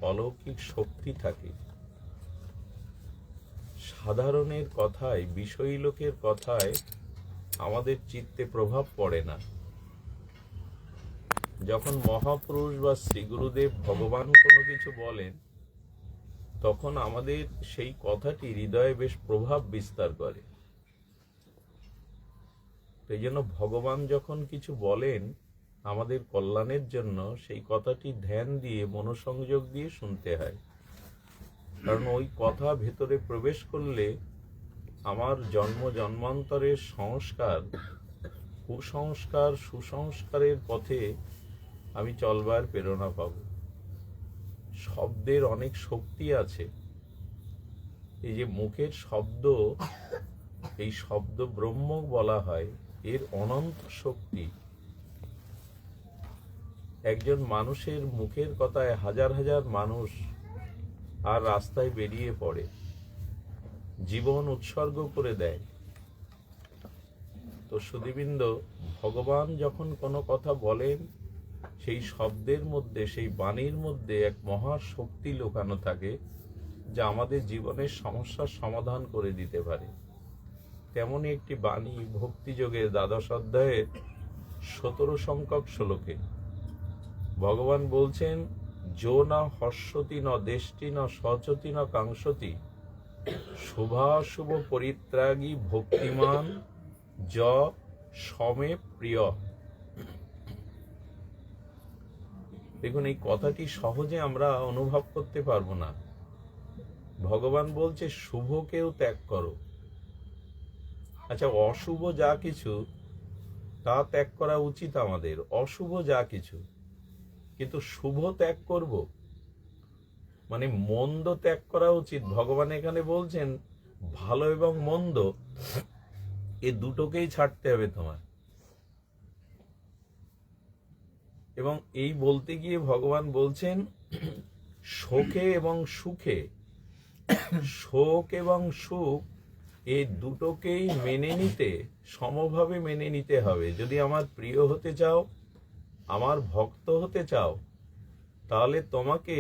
অলৌকিক শক্তি থাকে। সাধারণের কথায়, বিষয়ী লোকের কথায় আমাদের চিত্তে প্রভাব পড়ে না। যখন মহাপুরুষ বা শ্রী গুরুদেব ভগবান কোনো কিছু বলেন, তখন আমাদের সেই কথাটি হৃদয়ে বেশ প্রভাব বিস্তার করে। এই জন্য ভগবান যখন কিছু বলেন আমাদের কল্যাণের জন্য, সেই কথাটি ধ্যান দিয়ে, মনোসংযোগ দিয়ে শুনতে হয়। কারণ ওই কথা ভেতরে প্রবেশ করলে আমার জন্ম জন্মান্তরের সংস্কার, কুসংস্কার, সুসংস্কারের পথে আমি চলবার প্রেরণা পাব। শব্দের অনেক শক্তি আছে। এই যে মুখের শব্দ, এই শব্দ ব্রহ্ম বলা হয়, এর অনন্ত শক্তি। একজন মানুষের মুখের কথায় হাজার হাজার মানুষ আর রাস্তায় বেরিয়ে পড়ে, জীবন উৎসর্গ করে দেয়। তো সুধীবৃন্দ, ভগবান যখন কোনো কথা বলেন, সেই শব্দের মধ্যে, সেই বাণীর মধ্যে এক মহা শক্তি লুকানো থাকে, যা আমাদের জীবনের সমস্যার সমাধান করে দিতে পারে। তেমনই একটি বাণী ভক্তিযোগের ১২ অধ্যায়ের ১৭ সংখ্যক শ্লোকে ভগবান বলছেন, যো না হর্ষতি ন দেষ্টি ন সচতি ন কাংসতি শুভাশুভ পরিত্রাগী ভক্তিমান য সমে প্রিয়। দেখুন, এই কথাটি সহজে আমরা অনুভব করতে পারবো না। ভগবান বলছে শুভকেও ত্যাগ করো। আচ্ছা, অশুভ যা কিছু তা ত্যাগ করা উচিত আমাদের, অশুভ যা কিছু, কিন্তু শুভ ত্যাগ করব, মানে মন্দ ত্যাগ করা উচিত। ভগবান এখানে বলছেন ভালো এবং মন্দ এ দুটোকেই ছাড়তে হবে তোমার। এবং এই বলতে গিয়ে ভগবান বলছেন শোকে এবং সুখে, শোক এবং সুখ এই দুটোকেই মেনে নিতে, সমভাবে মেনে নিতে হবে। যদি আমার প্রিয় হতে চাও, আমার ভক্ত হতে চাও, তাহলে তোমাকে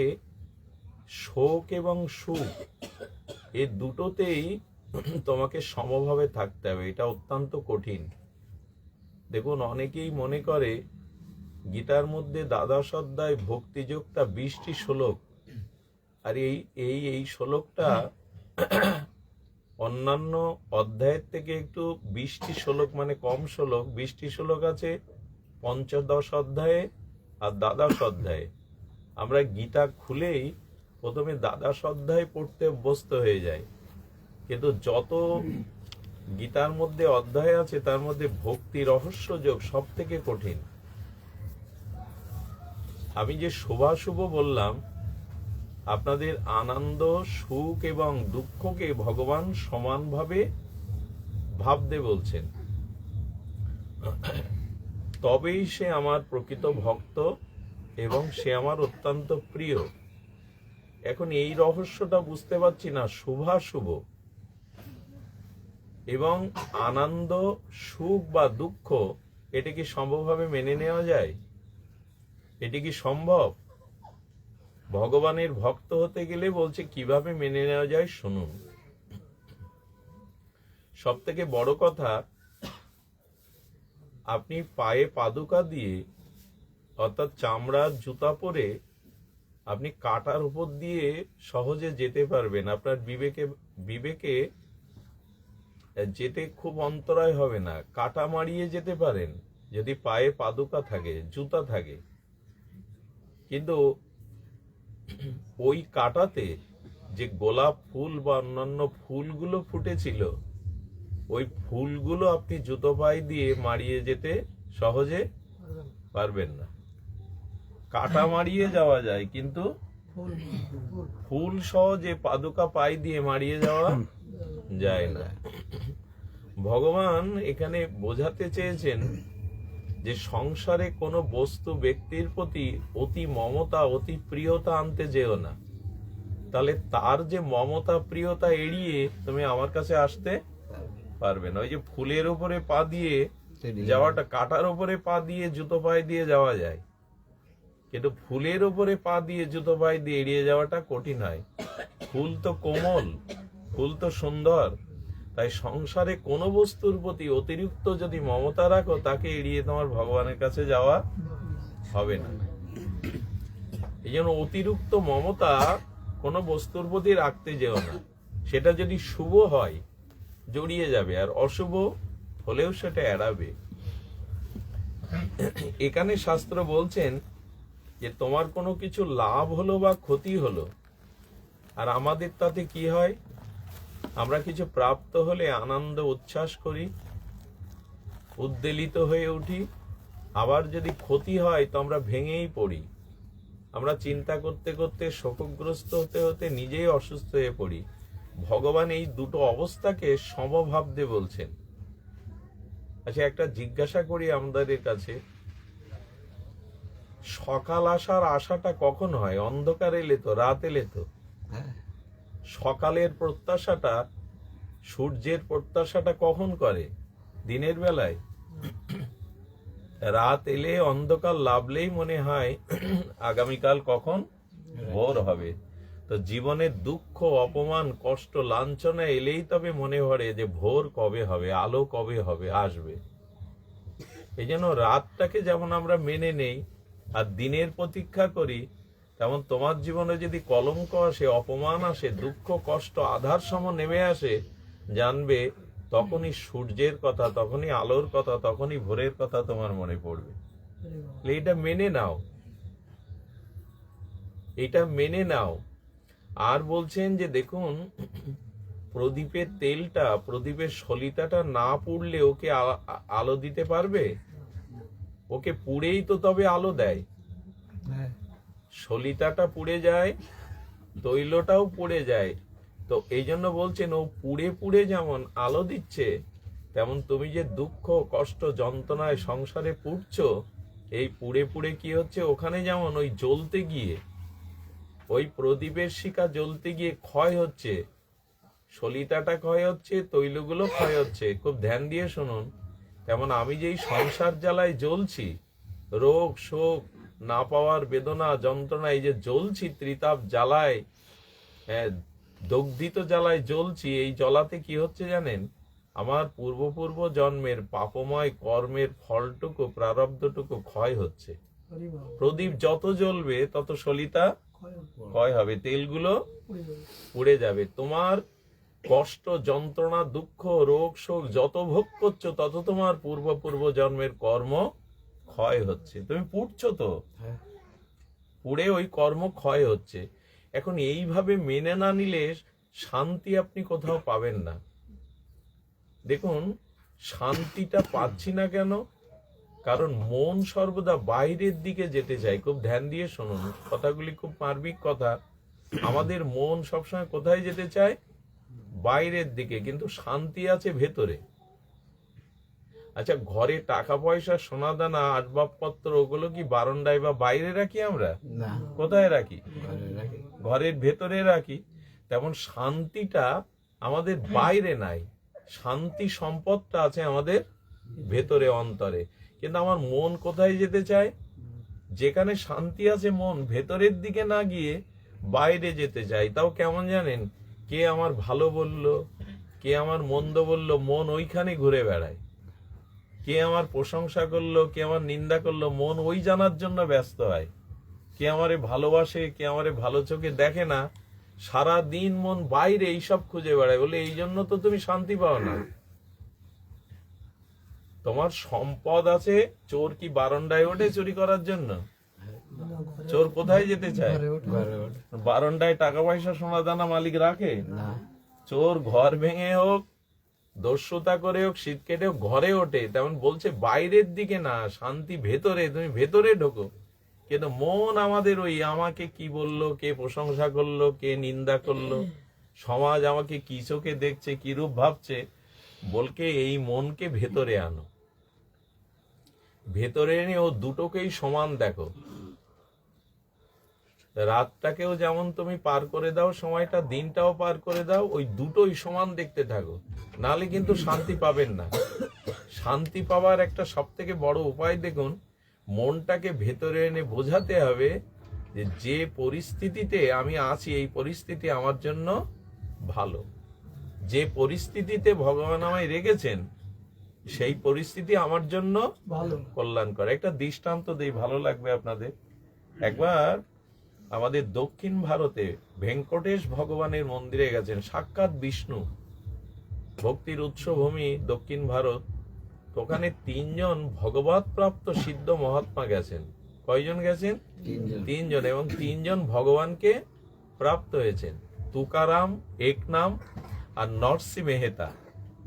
শোক এবং সুখ এই দুটোতেই তোমাকে সমভাবে থাকতে হবে। এটা অত্যন্ত কঠিন। দেখুন, অনেকেই মনে করে গীতার মধ্যে ১২ অধ্যায় ভক্তিযোগটা ২০টি শ্লোক, আর এই শ্লোকটা অন্যান্য অধ্যায়ের থেকে একটু ২০টি শ্লোক, মানে কম শ্লোক। ২০টি শ্লোক আছে পঞ্চদশ অধ্যায়ে আর ১২ অধ্যায়ে। আমরা গীতা খুলেই প্রথমে ১২ অধ্যায় পড়তে অভ্যস্ত হয়ে যাই, কিন্তু যত গীতার মধ্যে অধ্যায় আছে তার মধ্যে ভক্তি রহস্য যোগ সব থেকে কঠিন। আমি যে শুভাশুভ বললাম, আপনাদের আনন্দ, সুখ এবং দুঃখকে ভগবান সমানভাবে ভাবতে বলছেন, তবেই সে আমার প্রকৃত ভক্ত এবং সে আমার অত্যন্ত প্রিয়। এখন এই রহস্যটা বুঝতে পারছি না। শুভাশুভ এবং আনন্দ, সুখ বা দুঃখ, এটা কি সম্ভবভাবে মেনে নেওয়া যায়? এটি কি সম্ভব? ভগবানের ভক্ত হতে গেলে বলছে কিভাবে মেনে নেওয়া যায় শুনুন। সব থেকে বড় কথা, আপনি পায়ে পাদুকা দিয়ে, অর্থাৎ চামড়ার জুতা পরে আপনি কাঁটার উপর দিয়ে সহজে যেতে পারবেন। আপনার বিবেকে যেতে খুব অন্তরায় হবে না। কাঁটা মারিয়ে যেতে পারেন যদি পায়ে পাদুকা থাকে, জুতা থাকে। কিন্তু ওই কাঁটাতে যে গোলাপ ফুল বা অন্যান্য ফুলগুলো ফুটেছিল, ওই ফুলগুলো আপনি জুতো পায়ে দিয়ে মারিয়ে যেতে সহজে পারবেন না। কাঁটা মারিয়ে যাওয়া যায়, কিন্তু ফুল সহ যে পাদুকা পায়ে দিয়ে মারিয়ে যাওয়া যায় না। ভগবান এখানে বোঝাতে চেয়েছেন যে সংসারে কোনো বস্তু, ব্যক্তির প্রতি অতি মমতা, অতি প্রিয়তা আনতে যেও না। তাহলে তার যে মমতা, প্রিয়তা এড়িয়ে তুমি আমার কাছে আসতে পারবে না। ওই যে ফুলের উপরে পা দিয়ে যাওয়াটা, কাঁটার উপরে পা দিয়ে, জুতো পায়ে দিয়ে যাওয়া যায়, কিন্তু ফুলের উপরে পা দিয়ে জুতো পায়ে দিয়ে এড়িয়ে যাওয়াটা কঠিন হয়। ফুল তো কোমল, ফুল তো সুন্দর। তাই সংসারে কোনো বস্তুর প্রতি অতিরিক্ত যদি মমতা রাখো, তাকে এড়িয়ে তোমার ভগবানের কাছে যাওয়া হবে না। এই জন্য অতিরিক্ত মমতা কোনো বস্তুর প্রতি রাখতে যেও না। সেটা যদি শুভ হয় জড়িয়ে যাবে, আর অশুভ হলেও সেটা এড়াবে। এখানে শাস্ত্র বলছেন যে তোমার কোনো কিছু লাভ হলো বা ক্ষতি হলো, আর আমাদের তাতে কি হয়? আমরা কিছু প্রাপ্ত হলে আনন্দ উচ্ছ্বাস করি, উদ্বেলিত হয়ে উঠি। আবার যদি ক্ষতি হয় তো আমরা ভেঙেই পড়ি। আমরা চিন্তা করতে করতে শোকগ্রস্ত হতে হতে নিজেই অসুস্থ হয়ে পড়ি। ভগবান এই দুটো অবস্থাকে সমভাবতে বলছেন। আচ্ছা, একটা জিজ্ঞাসা করি আমাদের কাছে, সকাল আসার আশাটা কখন হয়? অন্ধকার এলে তো, রাত এলে তো। সকালের প্রত্যাশাটা, সূর্যের প্রত্যাশাটা কখন করে? দিনের বেলায়। রাত এলে, অন্ধকার লাভলেই মনে হয় আগামীকাল কখন ভোর হবে। তো জীবনের দুঃখ, অপমান, কষ্ট, লাঞ্ছনা এলেই তবে মনে পড়ে যে ভোর কবে হবে, আলো কবে হবে, আসবে। এই জন্য রাতটাকে যেমন আমরা মেনে নেই আর দিনের প্রতীক্ষা করি, তেমন তোমার জীবনে যদি কলঙ্ক আসে, অপমান আসে, দুঃখ কষ্ট আধার সম নেমে আসে, জানবে তখনই সূর্যের কথা, তখনই আলোর কথা, তখনই ভোরের কথা তোমার মনে পড়বে। এটা মেনে নাও, এটা মেনে নাও। আর বলছেন যে দেখুন, প্রদীপের তেলটা, প্রদীপের সলিতাটা না পুড়লে ওকে আলো দিতে পারবে? ওকে পুড়েই তো তবে আলো দেয়। সলিতাটা পুড়ে যায়, তৈলটাও পুড়ে যায়। তো এই জন্য বলছেন ও পুড়ে পুড়ে যেমন আলো দিচ্ছে, তেমন তুমি যে দুঃখ কষ্ট যন্ত্রণায় সংসারে পুড়ছো, এই পুড়ে পুড়ে কি হচ্ছে, ওখানে যেমন ওই জ্বলতে গিয়ে, ওই প্রদীপের শিখা জ্বলতে গিয়ে ক্ষয় হচ্ছে, সলিতাটা ক্ষয় হচ্ছে, তৈলগুলো ক্ষয় হচ্ছে। খুব ধ্যান দিয়ে শুনুন। তেমন আমি যেই সংসার জ্বালায় জ্বলছি, রোগ শোক না পাওয়ার বেদনা যন্ত্রণা, এই যে জ্বলছি ত্রিতাপ জ্বালায়, দগ্ধিত জ্বালায় জ্বলছি, এই জ্বলাতে কি হচ্ছে জানেন? আমার পূর্ব জন্মের পাপময় কর্মের ফলটুকু, প্রারব্ধটুকু ক্ষয় হচ্ছে। প্রদীপ যত জ্বলবে তত সলিতা ক্ষয় হবে, তেলগুলো পুড়ে যাবে। তোমার কষ্ট যন্ত্রণা দুঃখ রোগ শোক যত ভোগ করছো, তত তোমার পূর্ব জন্মের কর্ম ক্ষয় হচ্ছে। তুমি পুড়ছো তো, পুড়ে ওই কর্ম ক্ষয় হচ্ছে। এখন এইভাবে মেনে না নিলে শান্তি আপনি কোথাও পাবেন না। দেখুন, শান্তিটা পাচ্ছি না কেন? কারণ মন সর্বদা বাইরের দিকে যেতে চায়। খুব ধ্যান দিয়ে শুনুন, কথাগুলি খুব মার্মিক কথা। আমাদের মন সবসময় কোথায় যেতে চায়? বাইরের দিকে, কিন্তু শান্তি আছে ভেতরে। আচ্ছা, ঘরে টাকা পয়সা সোনা দানা আসবাবপত্র ওগুলো কি বারান্দায় বা বাইরে রাখি আমরা? কোথায় রাখি? ঘরের ভেতরে রাখি। তেমন শান্তিটা আমাদের বাইরে নাই, শান্তি সম্পদটা আছে আমাদের ভেতরে অন্তরে। কিন্তু আমার মন কোথায় যেতে চায়? যেখানে শান্তি আছে মন ভেতরের দিকে না গিয়ে বাইরে যেতে চায়। তাও কেমন জানেন? কে আমার ভালো বললো, কে আমার মন্দ বললো, মন ওইখানে ঘুরে বেড়ায়। কে আমার প্রশংসা করলো, কে আমার নিন্দা করলো, মন ওই জানার জন্য ব্যস্ত হয়। কে আমারে ভালোবাসে, কে আমারে ভালো চোখে দেখে না, সারা দিন মন বাইরে এইসব খুঁজে বেড়ায়। বলে এই জন্য তো তুমি শান্তি পাও না। তোমার সম্পদ আছে, চোর কি বারান্দায় ওঠে চুরি করার জন্য? চোর কোথায় যেতে চায়? বারান্দায় টাকা পয়সা সোনা দানা মালিক রাখে? চোর ঘর ভেঙে হোক, দস্যুতা করে হোক, শীত কেটে হোক, ঘরে ওঠে। তেমন বলছে বাইরের দিকে না, শান্তি ভেতরে, তুমি ভেতরে ঢোকো। কিন্তু মন আমাদের ওই আমাকে কি বললো, কে প্রশংসা করলো, কে নিন্দা করলো, সমাজ আমাকে কি চোখে দেখছে, কি রূপ ভাবছে, বলকে এই মনকে ভেতরে আনো। ভেতরে এনে ও দুটোকেই সমান দেখো। রাতটাকেও যেমন তুমি পার করে দাও, সময়টা দিনটাও পার করে দাও, ওই দুটোই সমান দেখতে থাকো। নালে কিন্তু শান্তি পাবেন না। শান্তি পাওয়ার একটা সব থেকে বড় উপায় দেখুন, মনটাকে ভেতরে এনে বোঝাতে হবে যে যে পরিস্থিতিতে আমি আছি এই পরিস্থিতি আমার জন্য ভালো। যে পরিস্থিতিতে ভগবান আমায় রেখেছেন সেই পরিস্থিতি আমার জন্য ভালো। কল্যাণকর। একটা দৃষ্টান্ত দেই, ভালো লাগবে আপনাদের। একবার আমাদের দক্ষিণ ভারতে ভেঙ্কটেশ ভগবানের মন্দিরে গেছেন, সাক্ষাৎ বিষ্ণু, ভক্তির উৎসভূমি দক্ষিণ ভারত। তো ওখানে 3 জন ভগবত প্রাপ্ত সিদ্ধ মহাত্মা গেছেন। কয়জন গেছেন? 3 জন। এবং 3 জন ভগবানকে প্রাপ্ত হয়েছেন, তুকারাম, একনাম আর নরসি মেহতা।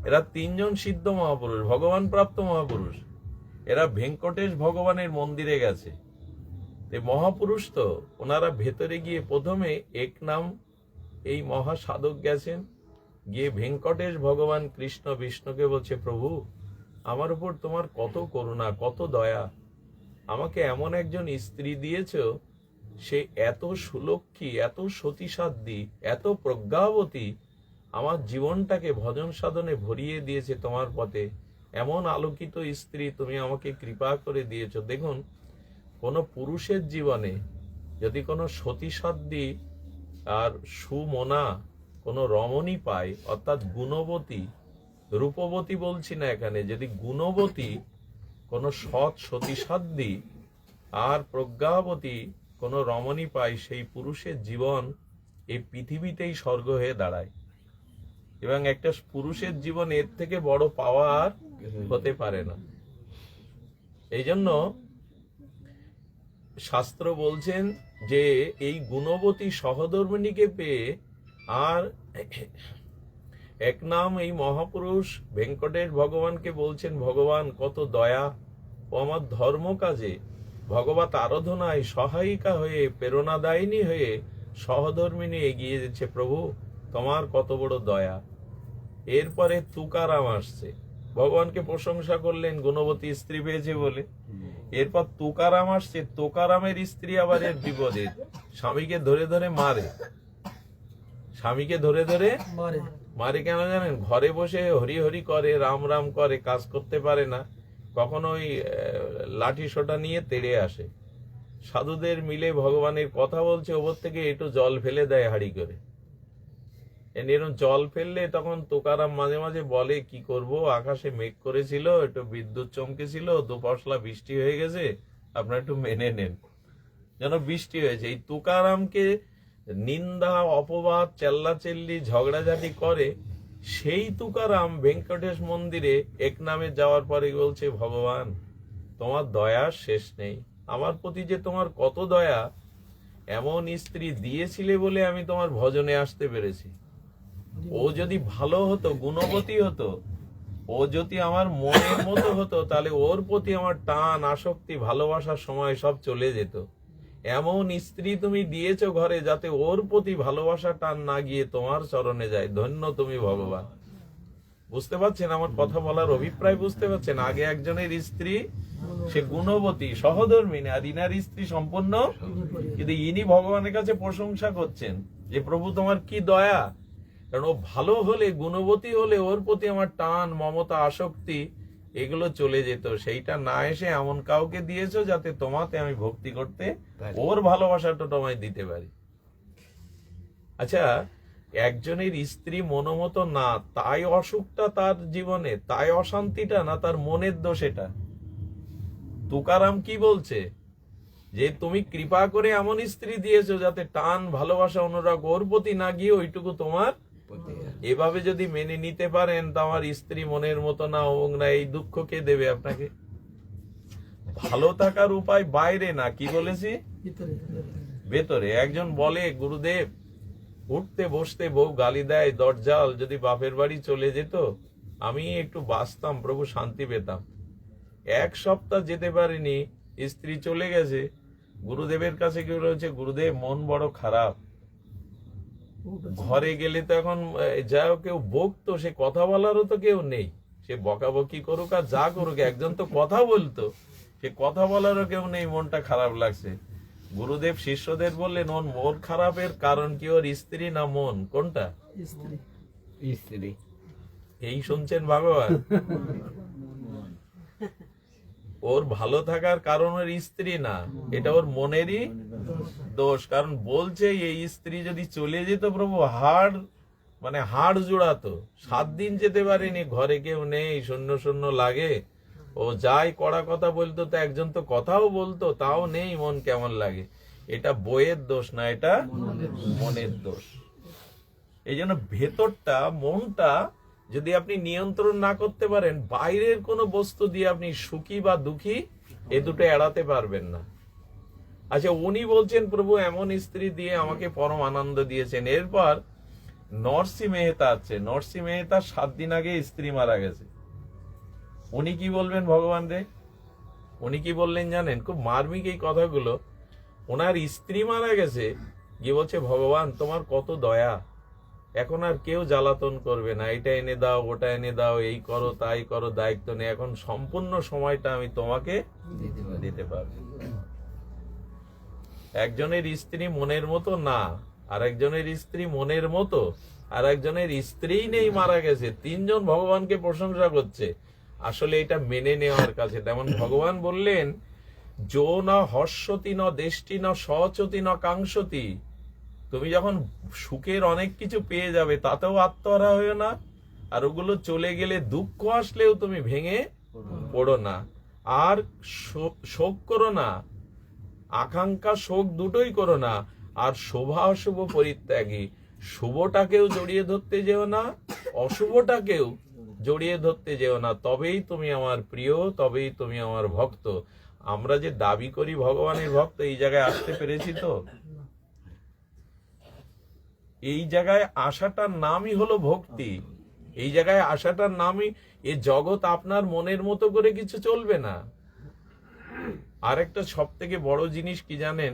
এরা 3 জন সিদ্ধ মহাপুরুষ, ভগবান প্রাপ্ত মহাপুরুষ। এরা ভেঙ্কটেশ ভগবানের মন্দিরে গেছে। এই মহাপুরুষ তো ওনারা ভেতরে গিয়ে প্রথমে একনাম এই মহা সাধক গেছেন, গিয়ে ভেঙ্কটেশ ভগবান কৃষ্ণ বিষ্ণুকে বলছে, প্রভু আমার উপর তোমার কত করুণা, কত দয়া, আমাকে এমন একজন স্ত্রী দিয়েছো, সে এত সুলক্ষী, এত সতীসাধ্যী, এত প্রজ্ঞাবতী, আমার জীবনটাকে ভজন সাধনে ভরিয়ে দিয়েছে তোমার পথে। এমন আলোকিত স্ত্রী তুমি আমাকে কৃপা করে দিয়েছো। দেখুন, কোনো পুরুষের জীবনে যদি কোনো সতীসাধ্যী আর সুমনা কোনো রমণী পায়, অর্থাৎ গুণবতী, রূপবতী বলছি না এখানে, যদি গুণবতী কোনো সৎ সতীসাধ্যী আর প্রজ্ঞাবতী কোনো রমণী পায়, সেই পুরুষের জীবন এই পৃথিবীতেই স্বর্গ হয়ে দাঁড়ায়। এবং একটা পুরুষের জীবন এর থেকে বড় পাওয়া আর হতে পারে না। এই জন্য শাস্ত্র বলছেন যে এই গুণবতী সহধর্মিণীকে পেয়ে আর এক নাম এই মহাপুরুষ ভেঙ্কটেশ ভগবানকে বলছেন, ভগবান কত দয়া, ও আমার ধর্ম কাজে ভগবত আরাধনায় সহায়িকা হয়ে, প্রেরণাদায়িনী হয়ে সহধর্মিণী এগিয়ে যাচ্ছে, প্রভু তোমার কত বড় দয়া। এরপরে তুকারাম আসছে, ভগবানকে প্রশংসা করলেন গুণবতী স্ত্রী পেয়েছে বলে। এরপর তুকারাম আসছে, তুকারামের স্ত্রী আবার এর বিপদে, স্বামীকে ধরে ধরে মারে। স্বামীকে ধরে ধরে মারে কেন জানেন? ঘরে বসে হরি হরি করে, রাম রাম করে, কাজ করতে পারে না, কখনো ওই লাঠি সোটা নিয়ে তেড়ে আসে। সাধুদের মিলে ভগবানের কথা বলছে, ওপর থেকে একটু জল ফেলে দেয় হাড়ি করে। এরকম জল ফেললে তখন তুকারাম মাঝে মাঝে বলে, কি করব, আকাশে মেঘ করেছিল, একটু বিদ্যুৎ চমকেছিল, 2 পশলা বৃষ্টি হয়ে গেছে, আপনারা একটু মেনে নেন। যেন বৃষ্টি হয়েছে। এই তুকারামকে নিন্দা, অপবাদ, চেল্লাচেল্লি, ঝগড়াঝাটি করে। সেই তুকারাম ভেঙ্কটেশ মন্দিরে এক নামে যাওয়ার পরে বলছে, ভগবান তোমার দয়ার শেষ নেই, আমার প্রতি যে তোমার কত দয়া, এমন স্ত্রী দিয়েছিলে বলে আমি তোমার ভজনে আসতে পেরেছি। ও যদি ভালো হতো, গুণবতী হতো, ও যদি আমার মনের মতো হতো, তাহলে ওর প্রতি আমার টান, আসক্তি, ভালোবাসার সময় সব চলে যেত। এমন স্ত্রী তুমি দিয়েছো ঘরে, যাতে ওর প্রতি ভালোবাসা টান না গিয়ে তোমার চরণে যায়। ধন্য তুমি ভগবান। বুঝতে পারছেন আমার কথা বলার অভিপ্রায়? বুঝতে পারছেন? আগে একজনের স্ত্রী সে গুণবতী সহধর্মিনী, আর ইনার স্ত্রী সম্পূর্ণ, কিন্তু ইনি ভগবানের কাছে প্রশংসা করছেন যে প্রভু তোমার কি দয়া। কারণ ও ভালো হলে, গুণবতী হলে ওর প্রতি আমার টান, মমতা, আসক্তি এগুলো চলে যেত। সেইটা না এসে এমন কাউকে দিয়েছো যাতে তোমাতে আমি ভক্তি করতে, ওর ভালোবাসাটা তোমায় দিতে পারি। আচ্ছা, একজনের স্ত্রী মনোমতো না, তাই অসুখটা তার জীবনে, তাই অশান্তিটা, না তার মনের দোষ এটা? তুকারাম কি বলছে? যে তুমি কৃপা করে এমন স্ত্রী দিয়েছো যাতে টান, ভালোবাসা, অনুরাগ ওর প্রতি না গিয়ে ওইটুকু তোমার। এভাবে যদি মেনে নিতে পারেন, তো আমার স্ত্রী মনের মতো না, অমুক না, এই দুঃখ কে দেবে আপনাকে? ভালো থাকার উপায় বাইরে না, কি বলেছি, ভেতরে। একজন বলে, গুরুদেব উঠতে বসতে বউ গালি দেয়, দরজাল, যদি বাপের বাড়ি চলে যেত আমি একটু বাঁচতাম, প্রভু শান্তি পেতাম। 1 সপ্তাহ যেতে পারিনি, স্ত্রী চলে গেছে। গুরুদেবের কাছে গিয়ে রয়েছে, গুরুদেব মন বড় খারাপ। ঘরে গেলে তো এখন যাও, কেউ বকতো, সে কথা বলারও তো কেউ নেই। সে বকাবকি করুক আর যা করুক, একজন তো কথা বলতো, সে কথা বলারও কেউ নেই, মনটা খারাপ লাগছে। গুরুদেব শিষ্যদের বললেন, ওর মন খারাপের কারণ কি, ওর স্ত্রী না মন? কোনটা? স্ত্রী। এই শুনছেন ভগবান? ওর ভালো থাকার কারণ ওর স্ত্রী না, এটা ওর মনেরই দোষ। কারণ বলছে এই স্ত্রী যদি চলে যেত প্রভু হাড় জোড়াতো। 7 দিন যেতে পারেনি, ঘরে কেউ নেই, শূন্য শূন্য লাগে। ও যাই কড়া কথা বলতো তো একজন তো কথাও বলতো, তাও নেই, মন কেমন লাগে। এটা বইয়ের দোষ না, এটা মনের দোষ। এই জন্য ভেতরটা, মনটা যদি আপনি নিয়ন্ত্রণ না করতে পারেন, বাইরের কোনো বস্তু দিয়ে আপনি সুখী বা দুঃখী এ দুটো এড়াতে পারবেন না। আচ্ছা, উনি বলছেন প্রভু এমন স্ত্রী দিয়ে আমাকে পরম আনন্দ দিয়েছেন। এরপর নরসি মেহতা আছে। নরসি মেহতা 7 দিন আগে স্ত্রী মারা গেছে। উনি কি বলবেন ভগবান রে? উনি কি বললেন জানেন? খুব মার্মিক এই কথাগুলো। ওনার স্ত্রী মারা গেছে, গিয়ে বলছে ভগবান তোমার কত দয়া, এখন আর কেউ জ্বালাতন করবে না, এটা এনে দাও, ওটা এনে দাও, এই করো তাই করো, দায়িত্ব নেই, এখন সম্পূর্ণ সময়টা আমি তোমাকে দিতে পারবো। একজনের স্ত্রী মনের মতো না, আর একজনের স্ত্রী মনের মতো, আর একজনের স্ত্রী নেই, মারা গেছে। 3 জন ভগবানকে প্রশংসা করছে। আসলে এটা মেনে নেওয়ার কাছে। তেমন ভগবান বললেন, যো না হর্ষতি ন দেষ্টি ন সচতি ন কাংসতি। তুমি যখন সুখের অনেক কিছু পেয়ে যাবে তাতেও আত্মহারা হয়েও না, আর ওগুলো চলে গেলে দুঃখ আসলেও তুমি ভেঙে পড়ো না, আর শোক করো না, আকাঙ্ক্ষা শোক দুটোই করো না, আর শোভা অশুভ পরিত্যাগী। শুভটাকেও জড়িয়ে ধরতে যেও না, অশুভটাকেও জড়িয়ে ধরতে যেও না, তবেই তুমি আমার প্রিয়, তবেই তুমি আমার ভক্ত। আমরা যে দাবি করি ভগবানের ভক্ত, এই জায়গায় আসতে পেরেছি তো? এই জায়গায় আসাটার নামই হলো ভক্তি। এই জায়গায় আসাটার নামই, এ জগৎ আপনার মনের মতো করে কিছু চলবে না। আরেকটা সব থেকে বড় জিনিস কি জানেন?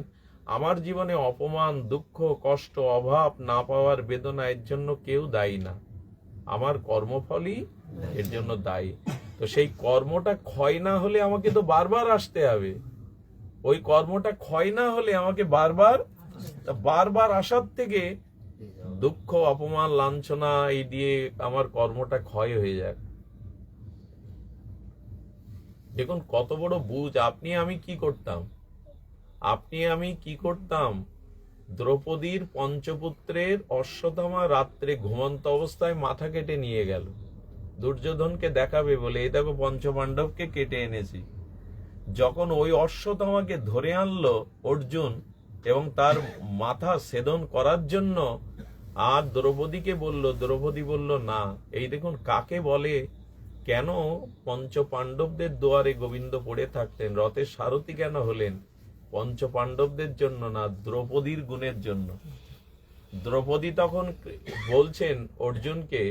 আমার জীবনে অপমান, দুঃখ, কষ্ট, অভাব না পাওয়ার বেদনা, এর জন্য কেউ দায়ী না, আমার কর্মফলই এর জন্য দায়ী। তো সেই কর্মটা ক্ষয় না হলে আমাকে তো বারবার আসতে হবে। ওই কর্মটা ক্ষয় না হলে আমাকে বারবার আসার থেকে দুঃখ, অপমান, লাঞ্ছনা এই দিয়ে আমার কর্মটা ক্ষয় হয়ে যায়। দেখুন কত বড় বুঝ। আপনি আমি কি করতাম? দ্রৌপদীর পঞ্চপুত্রের অশ্বত্থামা রাত্রে ঘুমন্ত অবস্থায় মাথা কেটে নিয়ে গেল দুর্যোধনকে দেখাবে বলে, এই দেখো পঞ্চপাণ্ডবকে কেটে এনেছি। যখন ওই অশ্বত্থামাকে ধরে আনলো অর্জুন এবং তার মাথা ছেদন করার জন্য, আর দ্রৌপদীকে বলল, দ্রৌপদী বলল না, এই দেখুন কাকে বলে, কেন পঞ্চ পাণ্ডবদের দুয়ারে গোবিন্দ পড়ে থাকতেন, রথের সারথি কেন হলেন? পঞ্চ পাণ্ডবদের জন্য না, দ্রৌপদীর গুণের জন্য। দ্রৌপদী তখন বলছেন অর্জুনকে,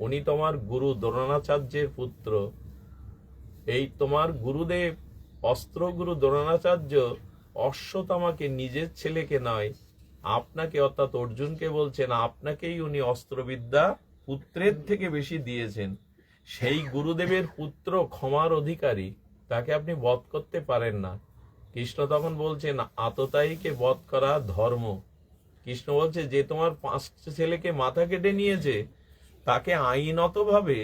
উনি তোমার গুরু দ্রোণাচার্যের পুত্র, এই তোমার গুরুদেব অস্ত্রগুরু দ্রোণাচার্য অশ্বত্থামাকে, নিজের ছেলেকে নয়, আপনাকে অর্থাৎ অর্জুনকে বলছেন, আপনাকেই উনি অস্ত্রবিদ্যা পুত্রের থেকে বেশি দিয়েছেন। সেই গুরুদেবের পুত্র ক্ষমার অধিকারী, তাকে আপনি বধ করতে পারেন না। কৃষ্ণ তখন বলছেন, আততায়ীকে বধ করা ধর্ম। কৃষ্ণ বলছে, যে তোমার 5 ছেলেকে মাথা কেটে নিয়েছে, তাকে আইনত ভাবে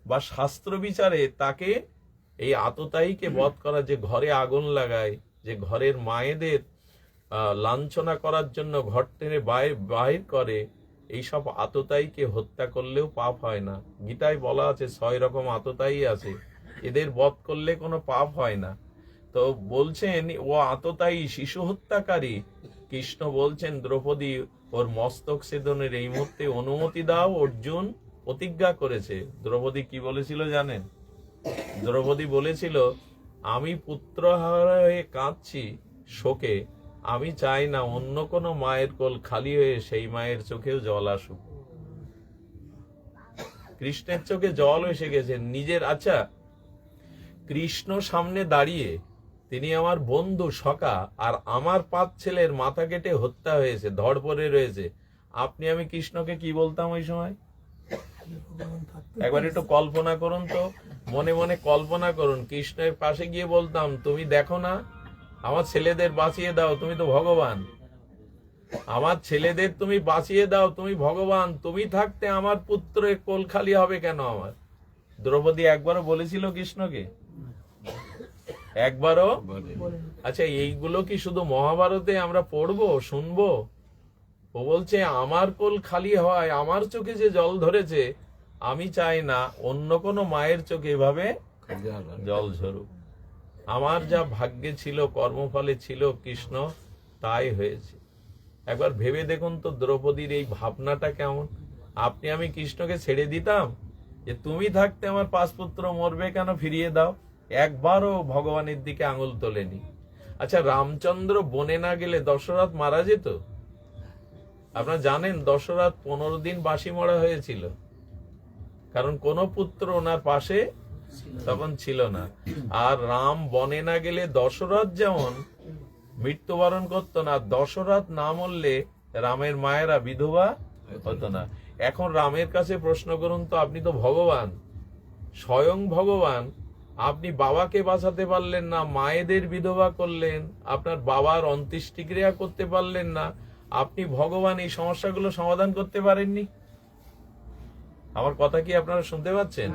বা শাস্ত্র বিচারে তাকে, এই আততায়ীকে বধ করা, যে ঘরে আগুন লাগায়, যে ঘরের মায়েদের লাঞ্ছনা করার জন্য ঘর টেনে বাহির করে, এইসব আততায়ীকে হত্যা করলেও পাপ হয় না। গীতায় বলা আছে 6 রকম আততায়ী আছে, এদের বধ করলে কোনো পাপ হয় না। তো বলছেন ও আততায়ী, শিশু হত্যাকারী। কৃষ্ণ বলছেন, দ্রৌপদী ওর মস্তক ছেদনের এই মুহূর্তে অনুমতি দাও। অর্জুন প্রতিজ্ঞা করেছে। দ্রৌপদী কি বলেছিল জানেন? দ্রৌপদী বলেছিল, আমি পুত্রহারা হয়ে কাঁদছি শোকে, আমি চাই না অন্য কোনো মায়ের কোল খালি হয়ে সেই মায়ের চোখেও জল আসুক। কৃষ্ণের চোখে জল এসে গেছে নিজের। আচ্ছা, কৃষ্ণ সামনে দাঁড়িয়ে, তিনি আমার বন্ধু সখা, আর আমার 5 ছেলের মাথা কেটে হত্যা হয়েছে, ধড় পড়ে রয়েছে। আপনি আমি কৃষ্ণকে কি বলতাম ওই সময়? একবার একটু কল্পনা করুন তো, মনে মনে কল্পনা করুন। কৃষ্ণের পাশে গিয়ে বলতাম, তুমি দেখো না, আমার ছেলেদের বাঁচিয়ে দাও, তুমি তো ভগবান। আমার ছেলেদের তুমি বাঁচিয়ে দাও, তুমি ভগবান। তুমি থাকতে আমার পুত্রের কোল খালি হবে কেন আমার? দ্রৌপদী একবারও বলেছিল কৃষ্ণকে? একবারও বলেনি। আচ্ছা, এইগুলো কি শুধু মহাভারতে আমরা পড়বো, শুনবো? ও বলছে আমার কোল খালি হয়, আমার চোখে যে জল ধরেছে, আমি চাই না অন্য কোনো মায়ের চোখে এভাবে জল ঝরুক। আমার যা ভাগ্যে ছিল, কর্মফলে ছিল, কৃষ্ণ তাই হয়েছে। একবার ভেবে দেখুন তো দ্রৌপদীর এই ভাবনাটা কেমন। আপনি আমি কৃষ্ণকে ছেড়ে দিতাম যে তুমি থাকতে আমার 5 পুত্র মরবে কেন, ফিরিয়ে দাও। একবারও ভগবানের দিকে আঙুল তোলেনি। আচ্ছা, রামচন্দ্র বনে না গেলে দশরথ মারা যেত? আপনারা জানেন দশরথ 15 দিন বাসি মরা হয়েছিল, কারণ কোন পুত্র ওনার পাশে তখন ছিল না। আর রাম বনে না গেলে দশরথ যেমন মৃত্যুবরণ করতো না, দশরথ না মরলে রামের মায়েরা বিধবা হতো না। এখন রামের কাছে প্রশ্ন করুন তো, আপনি তো ভগবান, স্বয়ং ভগবান, আপনি বাবাকে বাঁচাতে পারলেন না, মায়েদের বিধবা করলেন, আপনার বাবার অন্ত্যেষ্টিক্রিয়া করতে পারলেন না, আপনি ভগবান, এই সমস্যাগুলো সমাধান করতে পারেননি? আমার কথা কি আপনারা শুনতে পাচ্ছেন?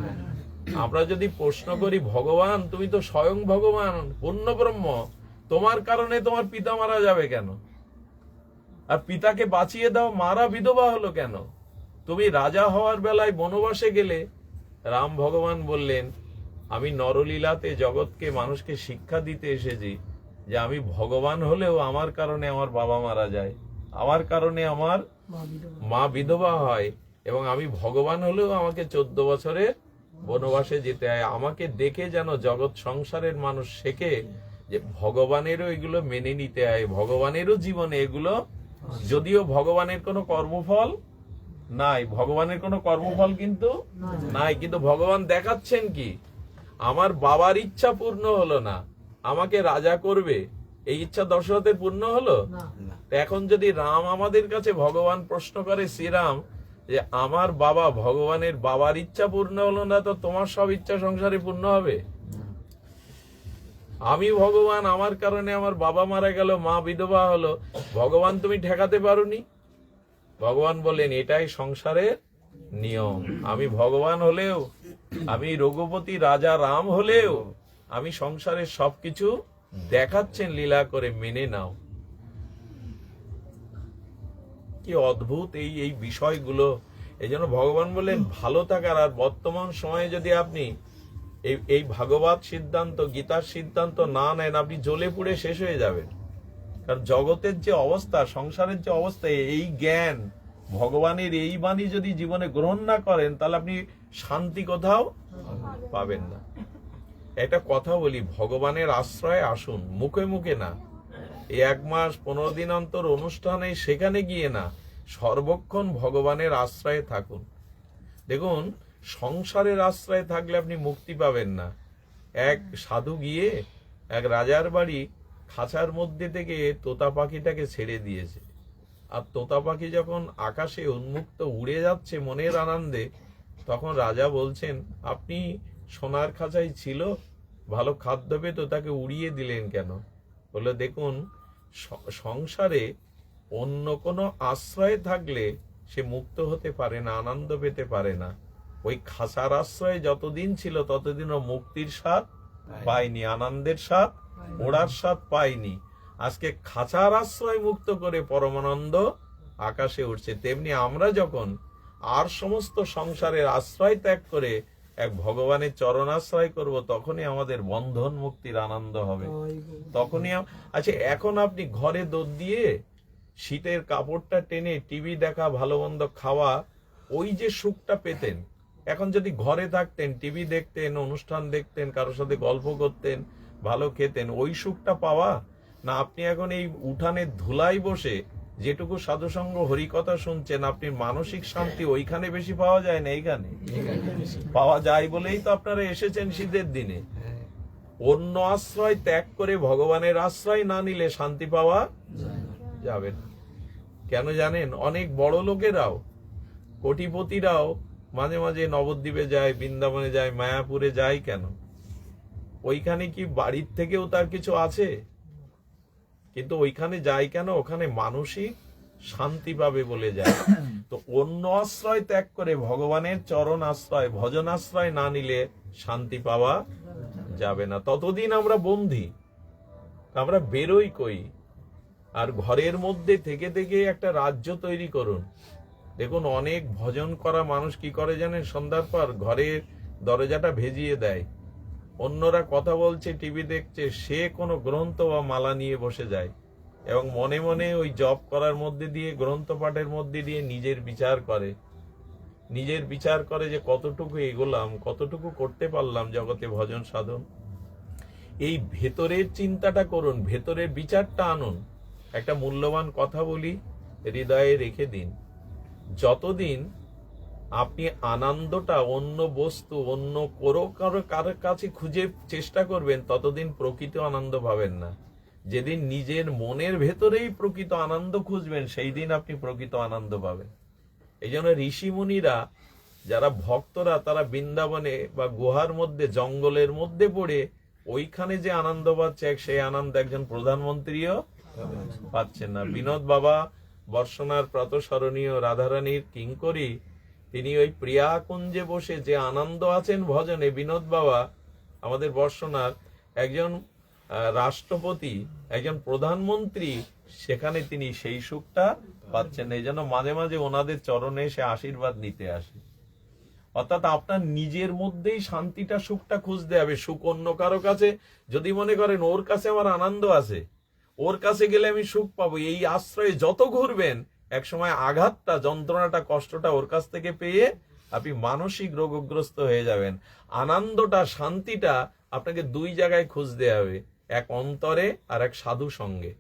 আমরা যদি প্রশ্ন করি, ভগবান তুমি তো স্বয়ং ভগবান, পূর্ণ ব্রহ্ম, তোমার কারণে তোমার পিতা মারা যাবে কেন? আর পিতাকে বাঁচিয়ে দাও, মারা বিধবা হলো কেন? তুমি রাজা হওয়ার বেলায় বনবাসে গেলে, রাম ভগবান বললেন আমি নরলীলাতে জগৎকে, মানুষকে শিক্ষা দিতে এসেছি যে আমি ভগবান হলেও আমার কারণে আমার বাবা মারা যায়, আমার কারণে আমার মা বিধবা হয়, এবং আমি ভগবান হলেও আমাকে 14 বছরের বনবাসে যেতে হয়। আমাকে দেখে যেন জগৎ সংসারের মানুষ শেখে যে ভগবানেরও এগুলো মেনে নিতে হয়, ভগবানেরও জীবনে এগুলো, যদিও ভগবানের কোনো কর্মফল নাই, ভগবানের কোনো কর্মফল কিন্তু নাই, কিন্তু ভগবান দেখাচ্ছেন কি, আমার বাবার ইচ্ছা পূর্ণ হলো না, আমাকে রাজা করবে, এই ইচ্ছা দশরথের পূর্ণ হলো? এখন যদি রাম আমাদের কাছে, ভগবান প্রশ্ন করে শ্রীরাম যে আমার বাবা, ভগবানের বাবার ইচ্ছা পূর্ণ হলো না, তো তোমার সব ইচ্ছা সংসারে পূর্ণ হবে? আমি ভগবান, আমার কারণে আমার বাবা মারা গেল, মা বিধবা হলো, ভগবান তুমি ঠেকাতে পারোনি? ভগবান বলেন এটাই সংসারের নিয়ম। আমি ভগবান হলেও, আমি রঘুপতি রাজা রাম হলেও, আমি সংসারের সবকিছু দেখাচ্ছেন লীলা করে, মেনে নাও। কি অদ্ভুত এই এই বিষয়গুলো। এই জন্য ভগবান বলেন ভালো থাকার। আর বর্তমান সময়ে যদি আপনি এই ভাগবত সিদ্ধান্ত, গীতার সিদ্ধান্ত না নেন, আপনি জ্বলে পুড়ে শেষ হয়ে যাবেন। কারণ জগতের যে অবস্থা, সংসারের যে অবস্থা, এই জ্ঞান, ভগবানের এই বাণী যদি জীবনে গ্রহণ না করেন, তাহলে আপনি শান্তি কোথাও পাবেন না। একটা কথা বলি, ভগবানের আশ্রয়ে আসুন, মুখে মুখে না। এই 1 মাস 15 দিন অন্তর অনুষ্ঠানে, সেখানে গিয়ে না, সর্বক্ষণ ভগবানের আশ্রয়ে থাকুন। দেখুন, সংসারের আশ্রয়ে থাকলে আপনি মুক্তি পাবেন না। এক সাধু গিয়ে এক রাজার বাড়ি খাঁচার মধ্যে থেকে তোতা পাখিটাকে ছেড়ে দিয়েছে। আর তোতা পাখি যখন আকাশে উন্মুক্ত উড়ে যাচ্ছে মনের আনন্দে, তখন রাজা বলছেন আপনি সোনার খাঁচাই ছিল, ভালো খাদ্য পেত, তাকে উড়িয়ে দিলেন কেন? বলে দেখুন, সংসারে অন্য কোনো আশ্রয়ে থাকলে সে মুক্ত হতে পারে না, আনন্দ পেতে পারে না। ওই খাঁচার আশ্রয়ে যতদিন ছিল ততদিনও মুক্তির স্বাদ পায়নি, আনন্দের স্বাদ, ওড়ার স্বাদ পায়নি। আজকে খাঁচার আশ্রয় মুক্ত করে পরমানন্দ আকাশে উঠছে। তেমনি আমরা যখন আর সমস্ত সংসারের আশ্রয় ত্যাগ করে এক ভগবানের চরণ আশ্রয় করব, তখনই আমাদের বন্ধন মুক্তির আনন্দ হবে। তখনই আচ্ছা, এখন আপনি ঘরে দৌড় দিয়ে শীতের কাপড়টা টেনে টিভি দেখা, ভালো মন্দ খাওয়া, ওই যে সুখটা পেতেন, এখন যদি ঘরে থাকতেন, টিভি দেখতেন, অনুষ্ঠান দেখতেন, কারোর সাথে গল্প করতেন, ভালো খেতেন, ওই সুখটা পাওয়া না, আপনি এখন এই উঠানের ধুলাই বসে যেটুকু সাধুসঙ্গ হরিকথা শুনছেন, আপনি মানসিক শান্তি ওইখানে বেশি পাওয়া যায় না, এইখানে পাওয়া যায় বলেই তো আপনারা এসেছেন শীতের দিনে। অন্য আশ্রয় ত্যাগ করে ভগবানের আশ্রয় না নিলে শান্তি পাওয়া যাবে না। কেন জানেন? অনেক বড় লোকেরাও, কোটিপতিরাও মাঝে মাঝে নবদ্বীপে যায়, বৃন্দাবনে যায়, মায়াপুরে যায়। কেন? ওইখানে কি বাড়ির থেকেও তার কিছু আছে? কিন্তু ওইখানে যায় কেন? ওখানে মানসিক শান্তি পাবে বলে যায়। তো অন্য আশ্রয় ত্যাগ করে ভগবানের চরণ আশ্রয়, ভজন আশ্রয় না নিলে শান্তি পাওয়া যাবে না, ততদিন আমরা বন্দী, আমরা বেরোই কই। আর ঘরের মধ্যে থেকে থেকে একটা রাজ্য তৈরি করুন। দেখুন অনেক ভজন করা মানুষ কি করে জানেন, সন্ধ্যার পর ঘরের দরজাটা ভেজিয়ে দেয়, অন্যরা কথা বলছে, টিভি দেখছে, সে কোনো গ্রন্থ বা মালা নিয়ে বসে যায় এবং মনে মনে ওই জপ করার মধ্যে দিয়ে, গ্রন্থ পাঠের মধ্যে দিয়ে নিজের বিচার করে যে কতটুকু এগোলাম, কতটুকু করতে পারলাম জগতে ভজন সাধন। এই ভেতরের চিন্তাটা করুন, ভেতরের বিচারটা আনুন। একটা মূল্যবান কথা বলি, হৃদয়ে রেখে দিন, যতদিন আপনি আনন্দটা অন্য বস্তু, অন্য কারো কাছে খুঁজে চেষ্টা করবেন, ততদিন প্রকৃত আনন্দ পাবেন না। যেদিন নিজের মনের ভেতরেই প্রকৃত আনন্দ খুঁজবেন, সেই দিন আপনি প্রকৃত আনন্দ পাবেন। এই জন্য ঋষি মুনিরা, যারা ভক্তরা, তারা বৃন্দাবনে বা গুহার মধ্যে, জঙ্গলের মধ্যে পড়ে ওইখানে যে আনন্দ পাচ্ছে, সেই আনন্দ একজন প্রধানমন্ত্রীও পাচ্ছেন না। বিনোদ বাবা বর্ষনার প্রাতঃস্মরণীয় রাধারানীর কিঙ্করী, তিনি ওই প্রিয়া কুঞ্জে বসে যে আনন্দ আছেন ভজনে, বিনোদ বাবা আমাদের বর্ষনার একজন রাষ্ট্রপতি, একজন প্রধানমন্ত্রী, সেখানে তিনি সেই সুখটা পাচ্ছেন। এই জন্য মাঝে মাঝে ওনাদের চরণে এসে আশীর্বাদ নিতে আসে। অর্থাৎ আপনার নিজের মধ্যেই শান্তিটা, সুখটা খুঁজতে হবে। সুখ অন্য কারো কাছে যদি মনে করেন ওর কাছে আমার আনন্দ আছে, ওর কাছে গেলে আমি সুখ পাবো, এই আশ্রয়ে যত ঘুরবেন, একসময় আঘাতটা, যন্ত্রণাটা, কষ্টটা ওর কাছ থেকে পেয়ে আপনি মানসিক রোগগ্রস্ত হয়ে যাবেন। আনন্দটা, শান্তিটা আপনাকে দুই জায়গায় খুঁজতে হবে, এক অন্তরে আর এক সাধু সঙ্গে।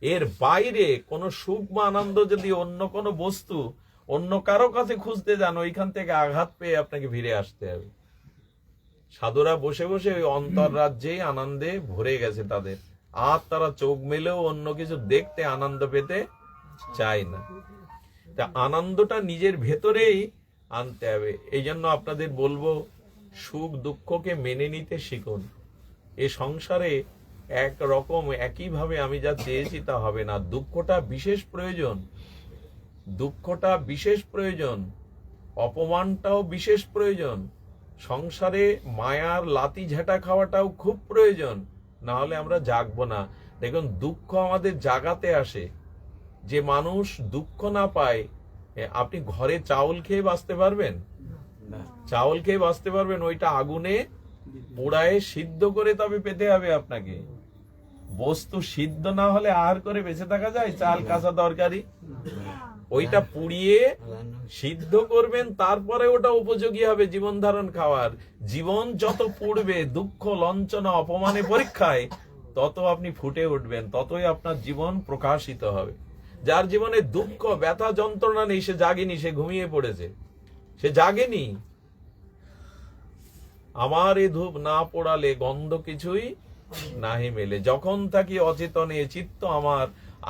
এর বাইরে কোনো সুখ বা আনন্দ যদি অন্য কোনো বস্তু, অন্য কারো কাছে খুঁজতে যান, ওইখান থেকে আঘাত পেয়ে আপনাকে ফিরে আসতে হবে। সাধুরা বসে বসে ওই অন্তর রাজ্যেই আনন্দে ভরে গেছে তাদের, আর তারা চোখ মেলেও অন্য কিছু দেখতে, আনন্দ পেতে চায় না। তা আনন্দটা নিজের ভেতরেই আনতে হবে। এই জন্য আপনাদের বলবো, সুখ দুঃখকে মেনে নিতে শিখুন। এ সংসারে একরকম একইভাবে আমি যা চেয়েছি তা হবে না। দুঃখটা বিশেষ প্রয়োজন, দুঃখটা বিশেষ প্রয়োজন, অপমানটাও বিশেষ প্রয়োজন। সংসারে মায়ার লাতি ঝেঁটা খাওয়াটাও খুব প্রয়োজন, না হলে আমরা জাগবো না। দেখুন, দুঃখ আমাদের জাগাতে আসে। যে মানুষ দুঃখ না পায়, আপনি ঘরে চাউল খেয়ে বাঁচতে পারবেন? চাউল খেয়ে বাঁচতে পারবেন? ওইটা আগুনে পোড়ায় সিদ্ধ করে তবে পেতে হবে আপনাকে। বস্তু সিদ্ধ না হলে আহার করে বেঁচে থাকা যায়? চাল, কাঁচা তরকারি, ওইটা পুড়িয়ে সিদ্ধ করবেন, তারপরে ওটা উপযোগী হবে জীবন ধারণ খাওয়ার। জীবন যত পুড়বে দুঃখ, লঞ্চনা, অপমানে, পরীক্ষায়, তত আপনি ফুটে উঠবেন, ততই আপনার জীবন প্রকাশিত হবে। যার জীবনে দুঃখ, ব্যথা, যন্ত্রণা নেই, সে জাগেনি, সে ঘুমিয়ে পড়েছে, সে জাগেনি। আমার এ ধূপ না পোড়ালে গন্ধ কিছুই নাহি মেলে। যখন থাকি অচেতনে চিত্ত আমার,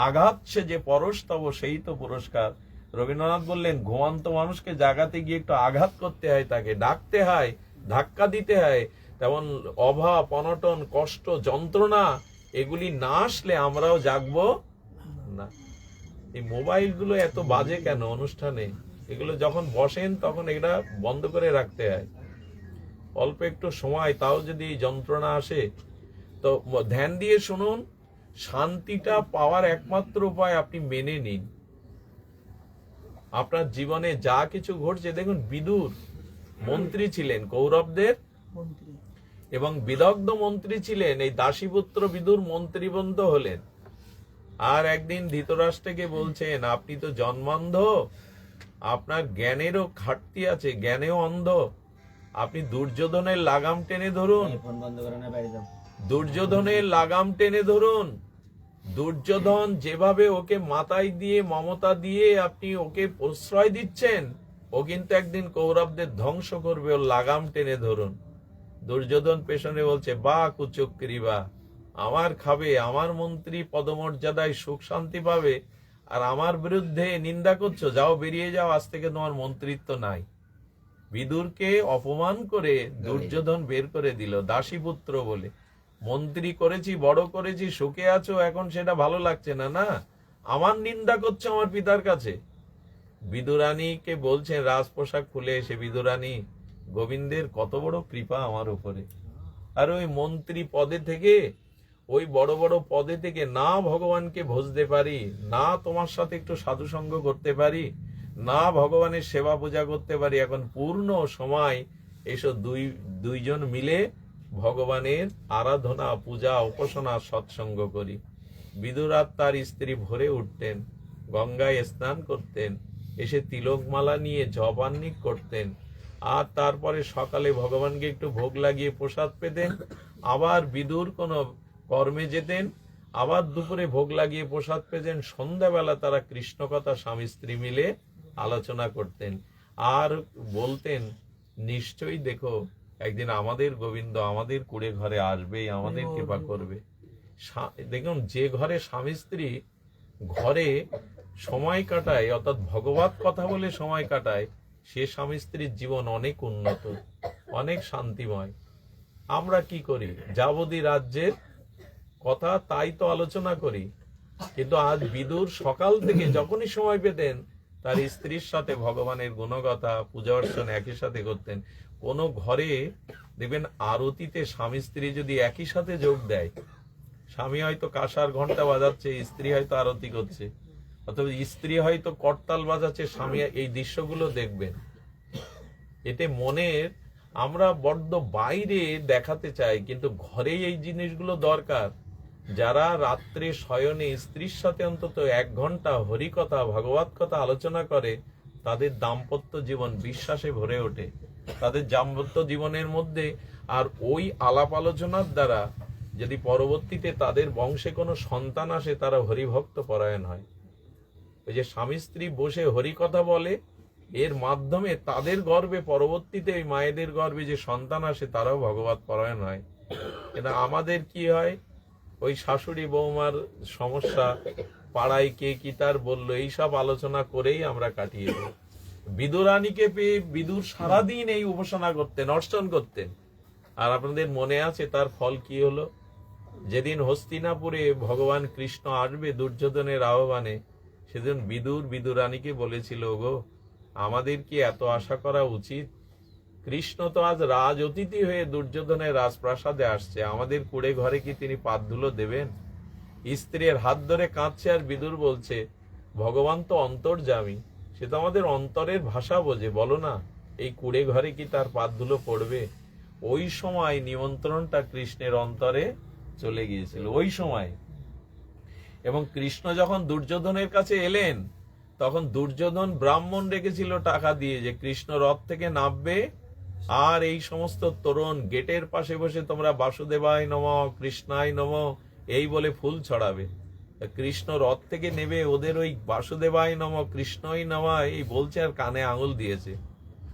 আঘাত সে যে পরশ তব সেই তো পুরস্কার। রবীন্দ্রনাথ বললেন, ঘুমান্ত মানুষকে জাগাতে গিয়ে একটু আঘাত করতে হয়, তাকে ডাকতে হয়, ধাক্কা দিতে হয়। তেমন অভাব, অনটন, কষ্ট, যন্ত্রণা, এগুলি না আসলে আমরাও জাগবো না। এই মোবাইল গুলো এত বাজে কেন অনুষ্ঠানে? এগুলো যখন বসেন তখন এটা বন্ধ করে রাখতে হয়। অল্প একটু সময়, তাও যদি যন্ত্রণা আসে, তো ধ্যান দিয়ে শুনুন। শান্তিটা পাওয়ার একমাত্র উপায় আপনি মেনে নিন। আপনার জীবনে যা কিছু ঘটছে, দেখুন বিদুর মন্ত্রী ছিলেন কৌরবদের, এবং বিদগ্ধ মন্ত্রী ছিলেন। এই দাসীপুত্র বিদুর মন্ত্রীবন্ধ হলেন। আর একদিন ধৃতরাষ্ট্রকে বলছেন, আপনি তো জন্মান্ধ, আপনার জ্ঞানেরও ঘাটতি আছে, জ্ঞানেও অন্ধ, আপনি দুর্যোধনের লাগাম টেনে ধরুন, দুর্যোধনের লাগাম টেনে ধরুন। দুর্যোধন যেভাবে ওকে মাথায় দিয়ে, মমতা দিয়ে আপনি ওকে প্রশ্রয় দিচ্ছেন, ও কিন্তু একদিন কৌরবদের ধ্বংস করবে, ওর লাগাম টেনে ধরুন। দুর্যোধন পেছনে বলছে, বা কুচক্রী বা, আমার খাবে, আমার মন্ত্রী পদমর্যাদায় সুখ শান্তি পাবে, আর আমার বিরুদ্ধে নিন্দা করছো, যাও, বেরিয়ে যাও, আজ থেকে তোমার মন্ত্রিত্ব নাই। বিদুরকে অপমান করে দুর্যোধন বের করে দিল, দাসীপুত্র বলে। মন্ত্রী করেছি, বড় করেছি, সুখে আছো, এখন সেটা ভালো লাগছে না, না, আমার নিন্দা করছো আমার পিতার কাছে। বিদুরানীকে বলছেন রাজ পোশাক খুলে এসে, বিদুরানী, গোবিন্দের কত বড় কৃপা আমার উপরে, আর ওই মন্ত্রী পদে থেকে, ওই বড় বড় পদে থেকে না ভগবানকে ভজতে পারি, না তোমার সাথে একটু সাধুসঙ্গ করতে পারি, না ভগবানের সেবা পূজা করতে পারি, এখন পূর্ণ সময় এসব দুইজন মিলে ভগবানের আরাধনা, পূজা, উপাসনা, সৎসঙ্গ করি। বিদুর আর তার স্ত্রী ভোরে উঠতেন, গঙ্গায় স্নান করতেন, এসে তিলকমালা নিয়ে জপান্নিক করতেন, আর তারপরে সকালে ভগবানকে একটু ভোগ লাগিয়ে প্রসাদ পেতেন, আবার বিদুর কোনো কর্মে যেতেন, আবার দুপুরে ভোগ লাগিয়ে প্রসাদ পেতেন, সন্ধ্যাবেলা তারা কৃষ্ণ কথা স্বামী স্ত্রী মিলে আলোচনা করতেন, আর বলতেন নিশ্চয়ই দেখো একদিন আমাদের গোবিন্দ আমাদের কুড়ে ঘরে আসবেই, আমাদের কৃপা করবে। দেখুন, যে ঘরে স্বামী স্ত্রী ঘরে সময় কাটায়, অর্থাৎ ভগবত কথা বলে সময় কাটায়, সে স্বামী স্ত্রীর জীবন অনেক উন্নত, অনেক শান্তিময়। আমরা কি করি? যাবতীয় রাজ্যের কথা তাই তো আলোচনা করি, কিন্তু আজ বিদুর সকাল থেকে যখনই সময় পেতেন তার স্ত্রীর সাথে ভগবানের গুণগাথা, পূজা অর্চনা একই সাথে করতেন। কোন ঘরে দেখবেন আরতিতে স্বামী স্ত্রী যদি একই সাথে যোগ দেয়, স্বামী হয়তো কাঁসার ঘন্টা বাজাচ্ছে, স্ত্রী হয়তো আরতি করছে, অথবা স্ত্রী হয়তো করতাল বাজাচ্ছে, স্বামী, এই দৃশ্যগুলো দেখবেন। এতে মনের, আমরা বড্ড বাইরে দেখাতে চাই, কিন্তু ঘরেই এই জিনিসগুলো দরকার। যারা রাত্রে শয়নে স্ত্রীর সাথে অন্তত 1 ঘন্টা হরিকথা, ভগবত কথা আলোচনা করে, তাদের দাম্পত্য জীবন বিশ্বাসে ভরে ওঠে। তাদের দাম্পত্য জীবনের মধ্যে আর ওই আলাপ আলোচনার দ্বারা যদি পরবর্তীতে তাদের বংশে কোনো সন্তান আসে, তারা হরিভক্ত পরায়ণ হয়। ওই যে স্বামী স্ত্রী বসে হরিকথা বলে, এর মাধ্যমে তাদের গর্ভে পরবর্তীতে ওই মায়েদের গর্ভে যে সন্তান আসে, তারাও ভগবত পরায়ণ হয়। কিন্তু আমাদের কি হয়, ওই শাশুড়ি বৌমার সমস্যা, পাড়ায় কে কি তার বললো, এইসব আলোচনা করেই আমরা কাটিয়ে দিই। বিদুরানীকে পেয়ে বিদুর সারাদিন এই উপাসনা করতেন, অর্চন করতেন। আর আপনাদের মনে আছে তার ফল কি হলো? যেদিন হস্তিনাপুরে ভগবান কৃষ্ণ আসবে দুর্যোধনের আহ্বানে, সেদিন বিদুরানীকে বলেছিল, গো আমাদের কি এত আশা করা উচিত? কৃষ্ণ তো আজ রাজ অতিথি হয়ে দুর্যোধনের রাজপ্রাসাদে আসছে, আমাদের কুড়ে ঘরে কি তিনি পাত ধুলো দেবেন? স্ত্রীর হাত ধরে কাঁদছে, আর বিদুর বলছে, ভগবান তো অন্তর্যামী, সে তো আমাদের অন্তরের ভাষা বোঝে, বলো না এই কুড়ে ঘরে কি তার পাত ধুলো পড়বে? ওই সময় নিমন্ত্রণটা কৃষ্ণের অন্তরে চলে গিয়েছিল, ওই সময়। এবং কৃষ্ণ যখন দুর্যোধনের কাছে এলেন, তখন দুর্যোধন ব্রাহ্মণ রেখেছিল টাকা দিয়ে, যে কৃষ্ণ রথ থেকে নামবে, আর এই সমস্ত তরুণ গেটের পাশে বসে তোমরা বাসুদেবায় নমঃ, কৃষ্ণায় নমঃ এই বলে ফুল ছড়াবে। কৃষ্ণ রথ থেকে নেবে, ওদের ওই বাসুদেবায় নমঃ, কৃষ্ণই নমঃ এই বলছে, আর কানে আঙুল দিয়েছে।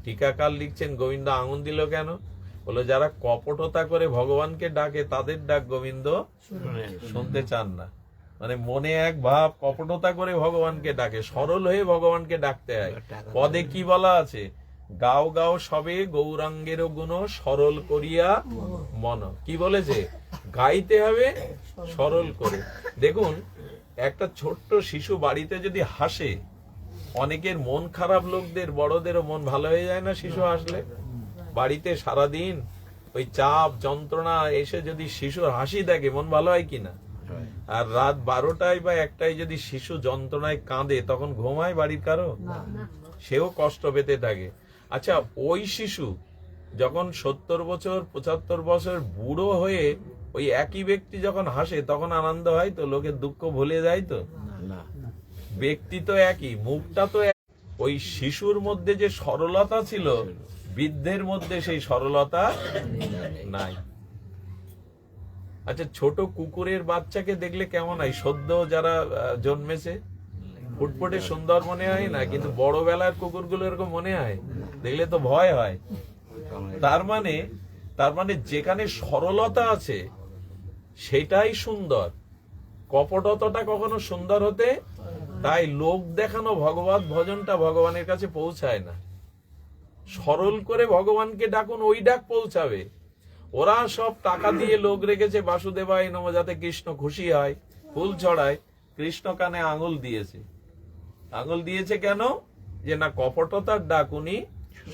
টিকাকার লিখছেন, গোবিন্দ আঙুল দিল কেন? বলে যারা কপটতা করে ভগবানকে ডাকে, তাদের ডাক গোবিন্দ শুনতে চান না। মানে মনে এক ভাব, কপটতা করে ভগবানকে ডাকে, সরল হয়ে ভগবানকে ডাকতে হয়। পদে কি বলা আছে? গাও গাও সবে গৌরাঙ্গের গুণ, সরল করিয়া মন। কি বলেছে? গাইতে হবে সরল করে। দেখুন, একটা ছোট্ট শিশু বাড়িতে যদি হাসে, অনেকের মন খারাপ লোকদের, বড়দেরও মন ভালো হয়ে যায় না শিশু হাসলে? বাড়িতে সারাদিন ওই চাপ যন্ত্রণা এসে যদি শিশুর হাসি দেখে, মন ভালো হয় কিনা? আর রাত 12টায় বা 1টায় যদি শিশু যন্ত্রণায় কাঁদে, তখন ঘুমায় বাড়ির কারো? সেও কষ্ট পেতে থাকে। আচ্ছা, ওই শিশু যখন 70 বছর 75 বছর বুড়ো হয়ে ওই একই ব্যক্তি যখন হাসে, তখন আনন্দ হয় তো? লোকের দুঃখ ভুলে যায় তো? ব্যক্তি তো একই, মুখটা তো এক। ওই শিশুর মধ্যে যে সরলতা ছিল, বৃদ্ধের মধ্যে সেই সরলতা নাই। আচ্ছা, ছোট কুকুরের বাচ্চাকে দেখলে কেমন হয়? সদ্য যারা জন্মেছে, ফুটফুটে সুন্দর মনে হয় না? কিন্তু বড় বেলার কুকুরগুলো এরকম মনে হয়, দেখলে তো ভয় হয়। তার মানে যেখানে সরলতা আছে সেটাই সুন্দর। কপটতাটা কখনো সুন্দর হতে, তাই লোক দেখানো ভগবত ভজনটা ভগবানের কাছে পৌঁছায় না। সরল করে ভগবানকে ডাকুন, ওই ডাক পৌঁছাবে। ওরা সব টাকা দিয়ে লোক রেখেছে বাসুদেবায় নমঃ, যাতে কৃষ্ণ খুশি হয়, ফুল ছড়ায়। কৃষ্ণ কানে আঙুল দিয়েছে। আঙুল দিয়েছে কেন? যে না, কপটতার ডাক উনি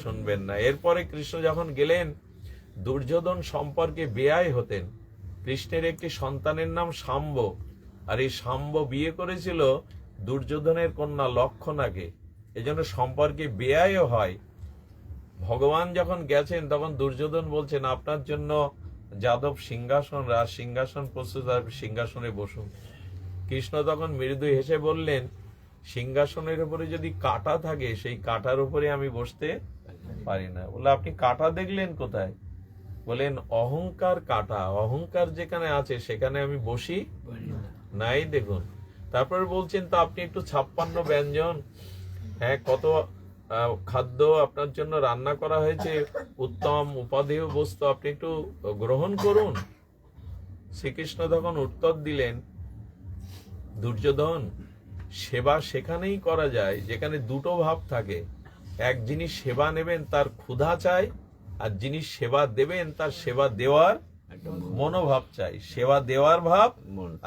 শুনবেন না। এরপরে কৃষ্ণ যখন গেলেন দুর্যোধন সম্পর্কে বেয়াই হতেন। কৃষ্ণের একটি সন্তানের নাম শাম্ব, আর এই শাম্ব বিয়ে করেছিল দুর্যোধনের কন্যা লক্ষণাকে, এজন্য সম্পর্কে বেয়াইও হয়। ভগবান যখন গেছেন তখন দুর্যোধন বলছেন আপনার জন্য যাদব সিংহাসন, রাজ সিংহাসন প্রস্তুত, আর সিংহাসনে বসুন। কৃষ্ণ তখন মৃদু হেসে বললেন, সিংহাসনের উপরে যদি কাঁটা থাকে সেই কাঁটার উপরে আমি বসতে পারি না। বলে আপনি কাঁটা দেখলেন কোথায়? বলেন অহংকার কাঁটা, অহংকার যেখানে আছে সেখানে আমি বসি নাই। দেখুন, তারপর বলছেন তো আপনি একটু 56 ব্যঞ্জন, হ্যাঁ কত খাদ্য আপনার জন্য রান্না করা হয়েছে, উত্তম উপাদেয় বস্তু, আপনি একটু গ্রহণ করুন। শ্রীকৃষ্ণ তখন উত্তর দিলেন, দুর্যোধন, সেবা সেখানেই করা যায় যেখানে দুটো ভাব থাকে। এক যিনি সেবা নেবেন তার ক্ষুধা চাই, আর যিনি সেবা দেবেন তার সেবা দেওয়ার মনোভাব চাই, সেবা দেওয়ার ভাব,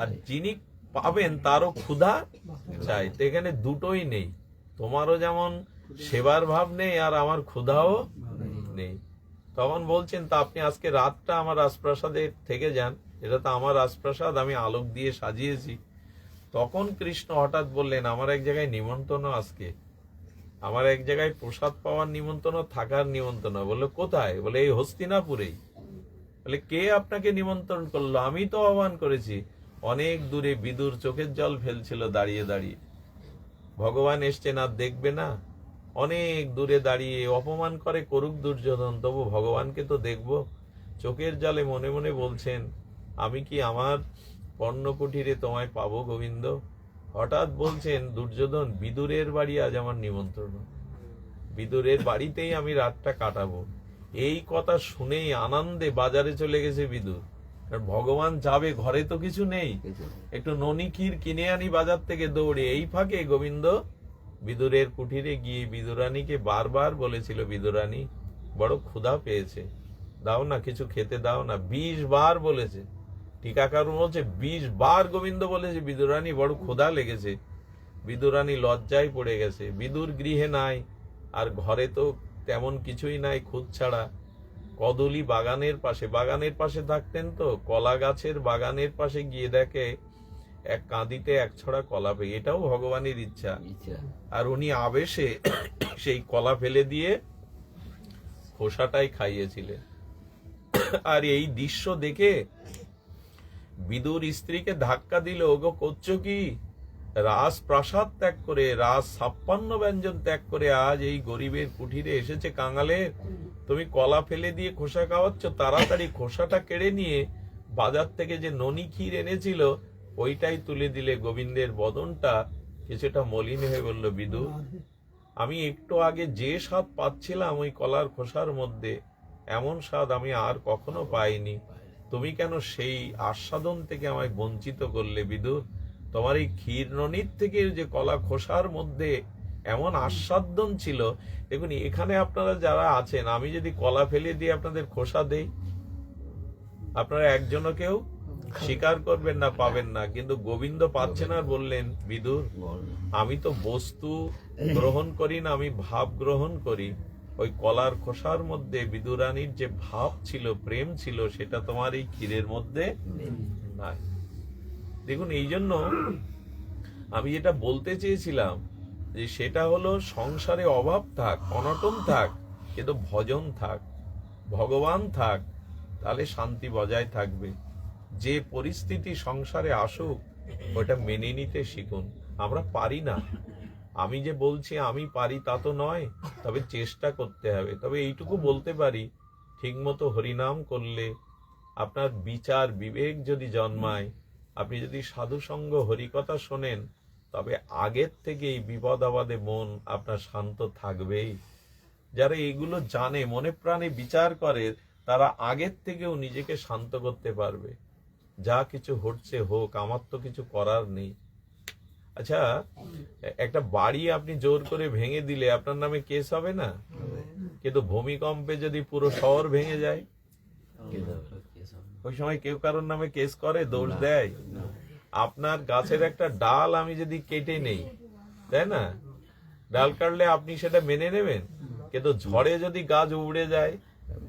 আর যিনি পাবেন তারও ক্ষুধা চাই। তো এখানে দুটোই নেই, তোমারও যেমন সেবার ভাব নেই আর আমার ক্ষুধাও নেই। তখন বলছেন তা আপনি আজকে রাতটা আমার রাজপ্রাসাদে থেকে যান, এটা তো আমার রাজপ্রাসাদ, আমি আলোক দিয়ে সাজিয়েছি। তখন কৃষ্ণ হঠাৎ বললেন, আমার এক জায়গায় নিমন্ত্রণ, আজকে আমার এক জায়গায় প্রসাদ পাওয়ার নিমন্ত্রণ, থাকার নিমন্ত্রণ। বললো কোথায়? বলে এই হস্তিনাপুরেই। বলে কে আপনাকে নিমন্ত্রণ করলো? আমি তো আহ্বান করেছি। অনেক দূরে বিদুর চোখের জল ফেলছিল দাঁড়িয়ে দাঁড়িয়ে, ভগবান এসছেন আর দেখবে না? অনেক দূরে দাঁড়িয়ে অপমান করে করুক দুর্যোধন, তবু ভগবানকে তো দেখবো। চোখের জলে মনে মনে বলছেন, আমি কি আমার পর্ণকুটিরে তোমায় পাবো গোবিন্দ? হঠাৎ বলছেন দুর্যোধন, বিদুরের বাড়ি আজ আমার নিমন্ত্রণ, বিদুরের বাড়িতেই আমি রাতটা কাটাবো। এই কথা শুনেই আনন্দে বাজারে চলে গেছে বিদুর। ভগবান যাবে, ঘরে তো কিছু নেই, একটু ননি ক্ষীর কিনে আনি বাজার থেকে দৌড়ে। এই ফাঁকে গোবিন্দ বিদুরের কুঠিরে গিয়ে বিদুরানীকে বারবার বলেছিল, বিদুরানী বড় ক্ষুধা পেয়েছে, দাও না কিছু খেতে, দাও না। 20 বার বলেছে। টিকাকার বলছে 20 বার গোবিন্দ বলেছে বিদুরানী বড় ক্ষুধা লেগেছে। বিদুরানী লজ্জায় পড়ে গেছে। বিদুর গৃহে নাই, আর ঘরে তো তেমন কিছুই নাই খুদ ছাড়া। কদলি বাগানের পাশে থাকতেন, তো কলা গাছের বাগানের পাশে গিয়ে দেখে এক কাঁদিতে এক ছড়া কলা পেয়ে, এটাও ভগবানের ইচ্ছা। আর উনি আবেশে সেই কলা ফেলে দিয়ে খোসাটাই খাইয়েছিলেন। আর এই দৃশ্য দেখে বিদুর স্ত্রীকে ধাক্কা দিল, ওগো করছো কি? রাজপ্রাসাদ ত্যাগ করে, রাজ 56 ব্যঞ্জন ত্যাগ করে আজ এই গরিবের কুঠিরে এসেছে কাঙালের, তুমি কলা ফেলে দিয়ে খোসা খাওয়াচ্ছ। তাড়াতাড়ি খোসাটা কেড়ে নিয়ে বাজার থেকে যে ননি ক্ষীর এনেছিল ওইটাই তুলে দিলে। গোবিন্দের বদনটা কিছুটা মলিন হয়ে বলল, বিদুর, আমি একটু আগে যে স্বাদ পাচ্ছিলাম ওই কলার খোসার মধ্যে, এমন স্বাদ আমি আর কখনো পাইনি। তুমি কেন সেই আস্বাদন থেকে আমায় বঞ্চিত করলে বিদুর? তোমার এই ক্ষীর ননির থেকে যে কলা খোসার মধ্যে এমন আস্বাদন ছিল। দেখুন, এখানে আপনারা যারা আছেন, আমি যদি কলা ফেলে দিয়ে আপনাদের খোসা দেই, আপনারা একজনও কেউ স্বীকার করবেন না, পাবেন না। কিন্তু গোবিন্দ পাচ্ছেন আর বললেন, বিদুর, আমি তো বস্তু গ্রহণ করি না, আমি ভাব গ্রহণ করি। ওই কলার খোসার মধ্যে বিদুরানীর যে ভাব ছিল, প্রেম ছিল, সেটা তোমার এই ক্ষীরের মধ্যে নাই। দেখুন, এই জন্য আমি যেটা বলতে চেয়েছিলাম যে সেটা হলো, সংসারে অভাব থাক, অনটন থাক, কিন্তু ভজন থাক, ভগবান থাক, তাহলে শান্তি বজায় থাকবে। যে পরিস্থিতি সংসারে আসুক ওটা মেনে নিতে শিখুন। আমরা পারি না, আমি যে বলছি আমি পারি তা তো নয়, তবে চেষ্টা করতে হবে। তবে এইটুকু বলতে পারি, ঠিকমতো হরিনাম করলে, আপনার বিচার বিবেক যদি জন্মায়, আপনি যদি সাধুসঙ্গ হরিকথা শোনেন, তবে আগের থেকেই বিপদ আপদে মন আপনার শান্ত থাকবেই। যারা এগুলো জানে, মনে প্রাণে বিচার করে, তারা আগের থেকেও নিজেকে শান্ত করতে পারবে। যা কিছু হচ্ছে হোক, আমার তো কিছু করার নেই। আচ্ছা, একটা বাড়ি আপনি জোর করে ভেঙে দিলে আপনার নামে কেস হবে না? কিন্তু ভূমিকম্পে যদি পুরো শহর ভেঙে যায়, ওই সময় কেউ কারোর নামে কেস করে, দোষ দেয়? আপনার গাছের একটা ডাল আমি যদি কেটে নেই, তাই না, ডাল কাটলে আপনি সেটা মেনে নেবেন, কিন্তু ঝড়ে যদি গাছ উড়ে যায়,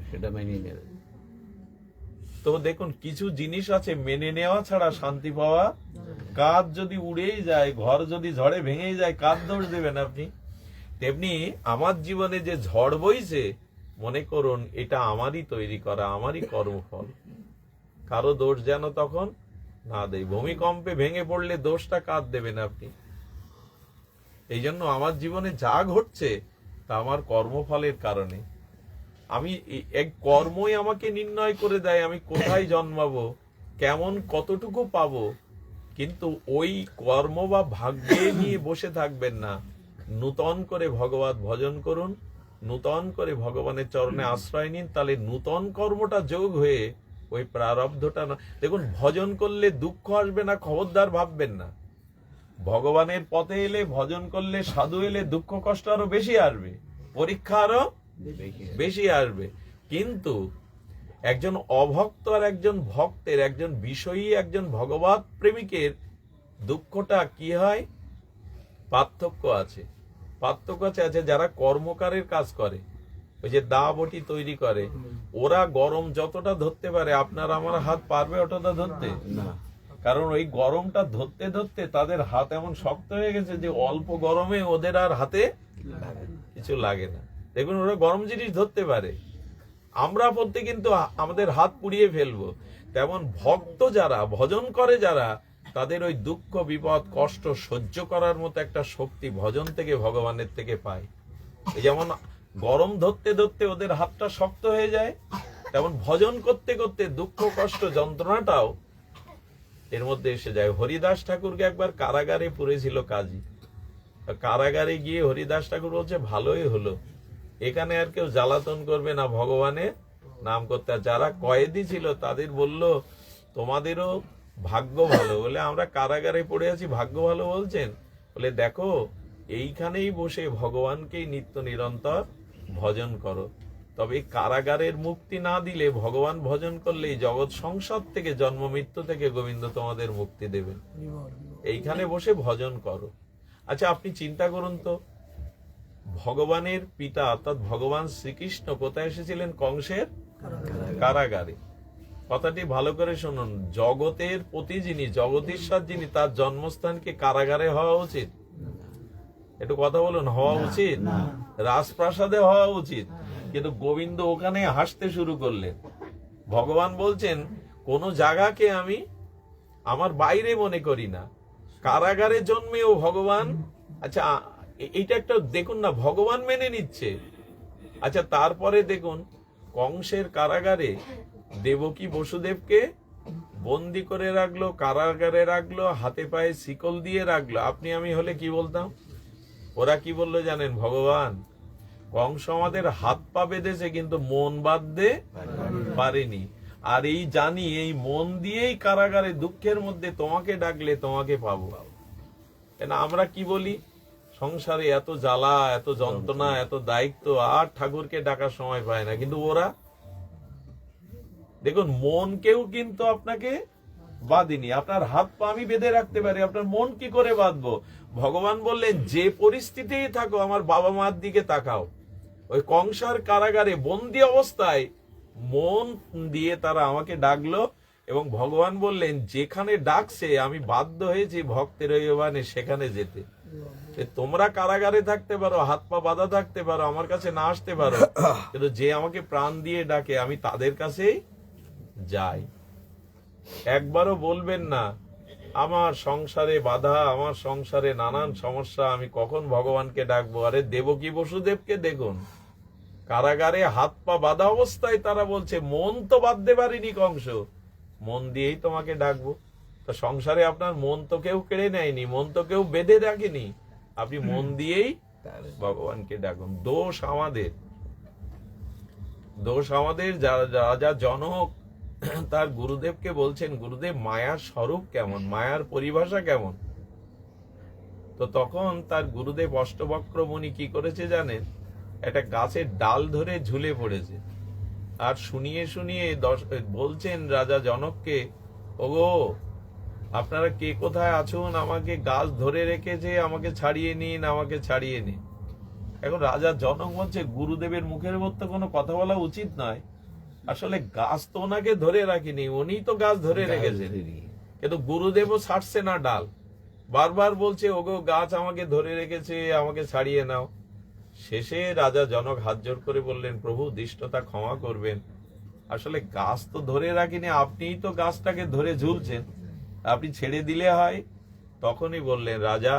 সেটা মেনে নেবে। তো দেখুন কিছু জিনিস আছে মেনে নেওয়া ছাড়া শান্তি পাওয়া। কাঁধ যদি উড়েই যায়, ঘর যদি ঝড়ে ভেঙেই যায়, কাঁধ দোষ দেবেন আপনি? তেমনি আমার জীবনে যে ঝড় বইছে, মনে করুন এটা আমারই তৈরি করা, আমারই কর্মফল। কারো দোষ যেন তখন না দেয়। ভূমিকম্পে ভেঙে পড়লে দোষটা কাঁধ দেবেন আপনি? এই জন্য আমার জীবনে যা ঘটছে তা আমার কর্মফলের কারণে। আমি এক কর্মই আমাকে নির্ণয় করে দেয় আমি কোথায় জন্মাবো, কেমন কতটুকু পাবো। কিন্তু ওই কর্ম বা ভাগ্যে নিয়ে বসে থাকবেন না। নূতন করে ভগবত ভজন করুন, নূতন করে ভগবানের চরণে আশ্রয় নিন, তাহলে নূতন কর্মটা যোগ হয়ে ওই প্রারব্ধটা না। দেখুন, ভজন করলে দুঃখ আসবে না, খবরদার ভাববেন না। ভগবানের পথে এলে, ভজন করলে, সাধু এলে দুঃখ কষ্ট আরো বেশি আসবে, পরীক্ষা আরো বেশি আসবে। কিন্তু একজন অভক্ত আর একজন ভক্তের, একজন বিষয়ী একজন ভগবত প্রেমিকের দুঃখটা কি হয়, পার্থক্য আছে। পার্থক্য আছে যারা কর্মকারের কাজ করে, ওই যে দা বটি তৈরি করে, ওরা গরম যতটা ধরতে পারে আপনার আমার হাত পারবে অতটা ধরতে না। কারণ ওই গরমটা ধরতে ধরতে তাদের হাত এমন শক্ত হয়ে গেছে যে অল্প গরমে ওদের আর হাতে কিছু লাগে না। দেখুন, ওরা গরম জিনিস ধরতে পারে, আমরা পড়তে কিন্তু আমাদের হাত পুড়িয়ে ফেলবো। তেমন ভক্ত যারা, ভজন করে যারা, তাদের ওই দুঃখ বিপদ কষ্ট সহ্য করার মতো একটা শক্তি ভজন থেকে, ভগবানের থেকে পায়। এই যেমন গরম ধরতে ধরতে ওদের হাতটা শক্ত হয়ে যায়, তেমন ভজন করতে করতে দুঃখ কষ্ট যন্ত্রণাটাও এর মধ্যে এসে যায়। হরিদাস ঠাকুরকে একবার কারাগারে পুরেছিল কাজী। কারাগারে গিয়ে হরিদাস ঠাকুর বলছে ভালোই হলো, এখানে আর কেউ জ্বালাতন করবে না, ভগবানের নাম করতে। যারা কয়েদি ছিল তাদের বলল তোমাদেরও ভাগ্য ভালো, বলে আমরা কারাগারে পড়ে আছি, ভাগ্য ভালো বলছেন? বলে দেখো, এইখানেই বসে ভগবানকেই নিত্য নিরন্তর ভজন করো, তবে কারাগারের মুক্তি না দিলে, ভগবান ভজন করলে জগৎ সংসার থেকে, জন্ম মৃত্যু থেকে গোবিন্দ তোমাদের মুক্তি দেবেন। এইখানে বসে ভজন করো। আচ্ছা, আপনি চিন্তা করুন তো, ভগবানের পিতা অর্থাৎ ভগবান শ্রীকৃষ্ণ কোথায় এসেছিলেন? কংসের কারাগারে। কথাটি ভালো করে শুনুন, জগতের প্রতি যিনি, জগদীশ্বর যিনি, তার জন্মস্থান কি কারাগারে হওয়া উচিত? একটু কথা বলুন, হওয়া উচিত? রাজপ্রাসাদে হওয়া উচিত। কিন্তু গোবিন্দ ওখানে হাসতে শুরু করলেন। ভগবান বলছেন কোন জায়গাকে আমি আমার বাইরে মনে করি না, কারাগারে জন্মেও ভগবান। আচ্ছা, এইটা একটা দেখুন না, ভগবান মেনে নিচ্ছে। আচ্ছা, তারপরে দেখুন, কংসের কারাগারে দেবকী বসুদেবকে বন্দি করে রাখলো, কারাগারে রাখলো, হাতে পায়ে শিকল দিয়ে রাখলো। আপনি আমি হলে কি বলতাম? ওরা কি বললো জানেন? ভগবান, কংস আমাদের হাত পা বেঁধেছে কিন্তু মন বাঁধতে পারেনি, আর এই জানি এই মন দিয়েই কারাগারে দুঃখের মধ্যে তোমাকে ডাকলে তোমাকে পাবো। কেন আমরা কি বলি, সংসারে এত জ্বালা, এত যন্ত্রণা, এত দায়িত্ব, আর ঠাকুরকে ডাকার সময় পায় না। কিন্তু ওরা দেখুন, মনকেও কিন্তু আপনাকে বাঁধিনি। আপনার হাত পা আমি বেঁধে রাখতে পারি, আপনার মন কি করে বাঁধবো? ভগবান বললেন যে পরিস্থিতিতেই থাকো আমার বাবা মার দিকে তাকাও। ওই কংসার কারাগারে বন্দি অবস্থায় মন দিয়ে তারা আমাকে ডাকলো, এবং ভগবান বললেন যেখানে ডাকছে আমি বাধ্য হয়েছি ভক্তের ওইবানে সেখানে যেতে। তোমরা কারাগারে থাকতে পারো, হাত পা বাঁধা থাকতে পারো, আমার কাছে না আসতে পারো, কিন্তু যে আমাকে প্রাণ দিয়ে ডাকে আমি তাদের কাছেই যাই। একবারও বলবেন না আমার সংসারে বাধা, আমার সংসারে নানান সমস্যা, আমি কখন ভগবানকে ডাকবো। আরে দেবকী বসুদেবকে দেখুন, কারাগারে হাত পা বাঁধা অবস্থায় তারা বলছে মন তো বাঁধতে পারিনি কংস, মন দিয়েই তোমাকে ডাকবো। তো সংসারে আপনার মন তো কেউ কেড়ে নেয়নি, মন তো কেউ বেঁধে রাখেনি, আপনি মন দিয়েই ভগবানকে ডাকুন। দোষ আমাদের, দোষ আমাদের। রাজা জনক তার গুরুদেবকে বলছেন, গুরুদেব মায়ার স্বরূপ কেমন, মায়ার পরিভাষা কেমন? তো তখন তার গুরুদেব অষ্টবক্র মুনি কি করেছে জানেন? একটা গাছের ডাল ধরে ঝুলে পড়েছে, আর শুনিয়ে শুনিয়ে বলছেন রাজা জনককে, ওগো আপনারা কে কোথায় আছেন, আমাকে গাছ ধরে রেখেছে, আমাকে ছাড়িয়ে নিন, আমাকে ছাড়িয়ে নিন। এখন রাজা জনক বলছে গুরুদেবের মুখের মধ্যে কোনো কথা বলা উচিত নয়, আসলে গাছ তো ওনাকে ধরে রাখিনি, উনি তো গাছ ধরে রেখেছেন, কিন্তু গুরুদেবও ছাড়ছে না ডাল। বারবার বলছে ওগো গাছ আমাকে ধরে রেখেছে, আমাকে ছাড়িয়ে নাও। শেষে রাজা জনক হাত জোড় করে বললেন, প্রভু দৃষ্টতা ক্ষমা করবেন, আসলে গাছ তো ধরে রাখিনি, আপনিই তো গাছটাকে ধরে ঝুলছেন, আপনি ছেড়ে দিলে হয়। তখনই বললেন, রাজা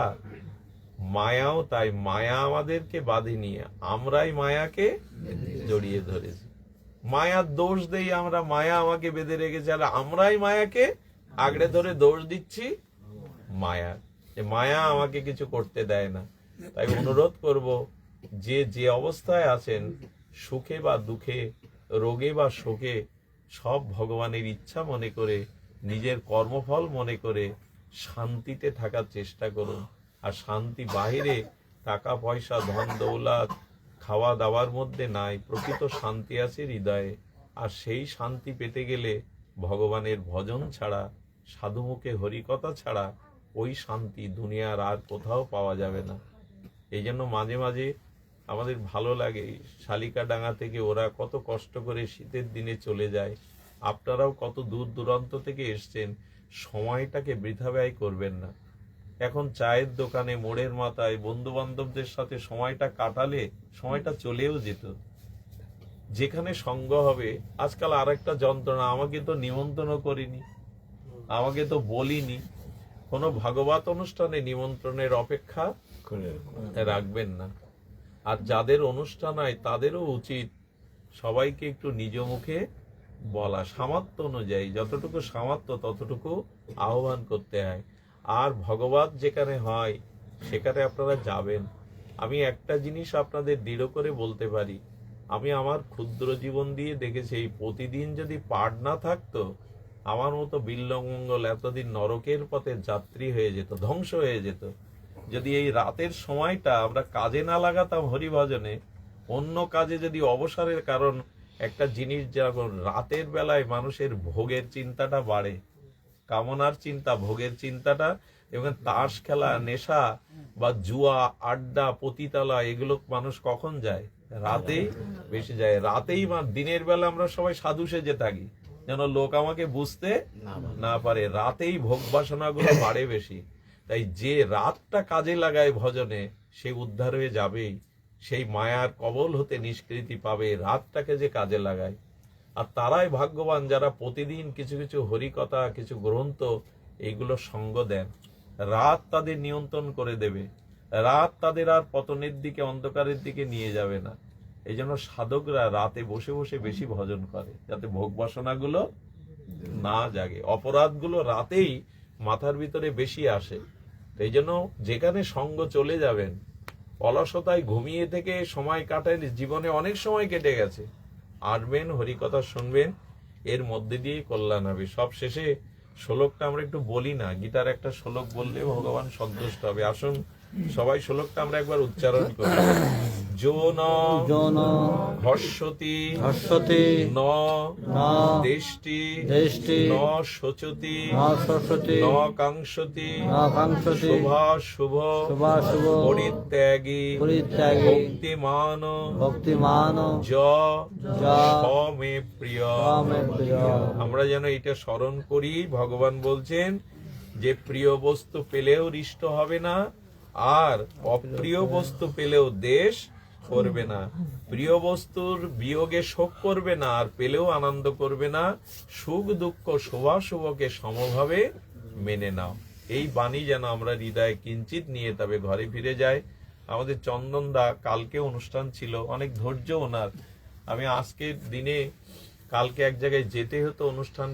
মায়াও তাই, মায়া আমাদেরকে বাঁধেনি, আমরাই মায়াকে জড়িয়ে ধরেছি। মায়ার দোষ দেই আমরা, মায়া আমাকে বেঁধে রেখেছে, আর আমরাই মায়াকে আগড়ে ধরে দোষ দিচ্ছি মায়া, যে মায়া আমাকে কিছু করতে দেয় না। তাই অনুরোধ করব, যে যে অবস্থায় আছেন, সুখে বা দুঃখে, রোগে বা শোকে, সব ভগবানের ইচ্ছা মনে করে, নিজের কর্মফল মনে করে শান্তিতে থাকার চেষ্টা করুন। আর শান্তি বাহিরে টাকা পয়সা ধন দৌলত খাওয়া দাওয়ার মধ্যে নাই, প্রকৃত শান্তি আছে হৃদয়ে। আর সেই শান্তি পেতে গেলে ভগবানের ভজন ছাড়া, সাধুমুখে হরিকথা ছাড়া ওই শান্তি দুনিয়ার আর কোথাও পাওয়া যাবে না। এই জন্য মাঝে মাঝে আমাদের ভালো লাগে, শালিকাডাঙ্গা থেকে ওরা কত কষ্ট করে শীতের দিনে চলে যায়, আপনারাও কত দূর দূরান্ত থেকে এসছেন, সময়টাকে বৃথা ব্যয় করবেন না। এখন চায়ের দোকানে, মোড়ের মাথায় বন্ধু বান্ধবদের সাথে সময়টা কাটালে সময়টা চলেও যেত। যেখানে সঙ্গ হবে, আজকাল আর একটা যন্ত্রণা, আমাকে তো নিমন্ত্রণ করিনি, আমাকে তো বলিনি। কোনো ভাগবত অনুষ্ঠানে নিমন্ত্রণের অপেক্ষা রাখবেন না। আর যাদের অনুষ্ঠান হয় তাদেরও উচিত সবাইকে একটু নিজ মুখে বলা, সামর্থ্য অনুযায়ী, যতটুকু সামর্থ্য ততটুকু আহ্বান করতে হয়। আর ভগবত যেখানে হয় সেখানে আপনারা যাবেন। আমি একটা জিনিস আপনাদের দৃঢ় করে বলতে পারি, আমি আমার ক্ষুদ্র জীবন দিয়ে দেখেছি, এই প্রতিদিন যদি পাঠ না থাকতো, আমার মতো বিল্বমঙ্গল এতদিন নরকের পথে যাত্রী হয়ে যেত, ধ্বংস হয়ে যেত। যদি এই রাতের সময়টা আমরা কাজে না লাগাতাম হরিভজনে, অন্য কাজে যদি অবসরের কারণ একটা জিনিস, যখন রাতের বেলায় মানুষের ভোগের চিন্তাটা বাড়ে, কামনার চিন্তা, ভোগের চিন্তাটা, এবং তাস খেলা, নেশা বা জুয়া, আড্ডা, পতিতালা, এগুলো মানুষ কখন যায়? রাতেই বেশি যায়। রাতেই, দিনের বেলা আমরা সবাই সাধু সেজে থাকি যেন লোক আমাকে বুঝতে না পারে, রাতেই ভোগ বাসনাগুলো বাড়ে বেশি। তাই যে রাতটা কাজে লাগায় ভজনে, সে উদ্ধার হয়ে যাবেই, সেই মায়ার কবল হতে নিষ্কৃতি পাবে, রাতটাকে যে কাজে লাগায়। আর তারাই ভাগ্যবান যারা প্রতিদিন কিছু কিছু হরিকথা, কিছু গ্রন্থ, এইগুলো সঙ্গ দেন। রাত তাদের নিয়ন্ত্রণ করে দেবে, রাত তাদের আর পতনের দিকে, অন্ধকারের দিকে নিয়ে যাবে না। এই জন্য সাধকরা রাতে বসে বসে বেশি ভজন করে, যাতে ভোগ বাসনাগুলো না জাগে, অপরাধগুলো রাতেই মাথার ভিতরে বেশি আসে। এই জন্য যেখানে সঙ্গ চলে যাবেন, অলসতায় ঘুমিয়ে থেকে সময় কাটায়, জীবনে অনেক সময় কেটে গেছে, আসবেন হরিকথা শুনবেন, এর মধ্যে দিয়েই কল্যাণ হবে। সব শেষে শ্লোকটা আমরা একটু বলি না, গীতার একটা শ্লোক বললে ভগবান সন্তুষ্ট হবে। আসুন সবাই শ্লোকটা আমরা একবার উচ্চারণ করি। যৌন হর্ষতি ন দেষ্টি ন শোচতি ন কাঙ্ক্ষতি শুভা শুভ পরিত্যাগী ভক্তিমান য মে প্রিয়। আমরা যেন এটা স্মরণ করি। ভগবান বলছেন যে প্রিয় বস্তু পেলেও হৃষ্ট হবে না, আর অপ্রিয় বস্তু পেলেও দেশ করবে না, প্রিয় বস্তুর বিয়োগে শোক করবে না, আর পেলেও আনন্দ করবে না, সুখ দুঃখ শুভাশুভকে সমভাবে মেনে নাও। এই বাণী যেন আমরা হৃদয়ে কিঞ্চিত নিয়ে তবে ঘরে ফিরে যাই। আমাদের চন্দনদা কালকে অনুষ্ঠান ছিল, অনেক ধৈর্য ওনার। আমি আজকের দিনে, কালকে এক জায়গায় যেতে হতো অনুষ্ঠান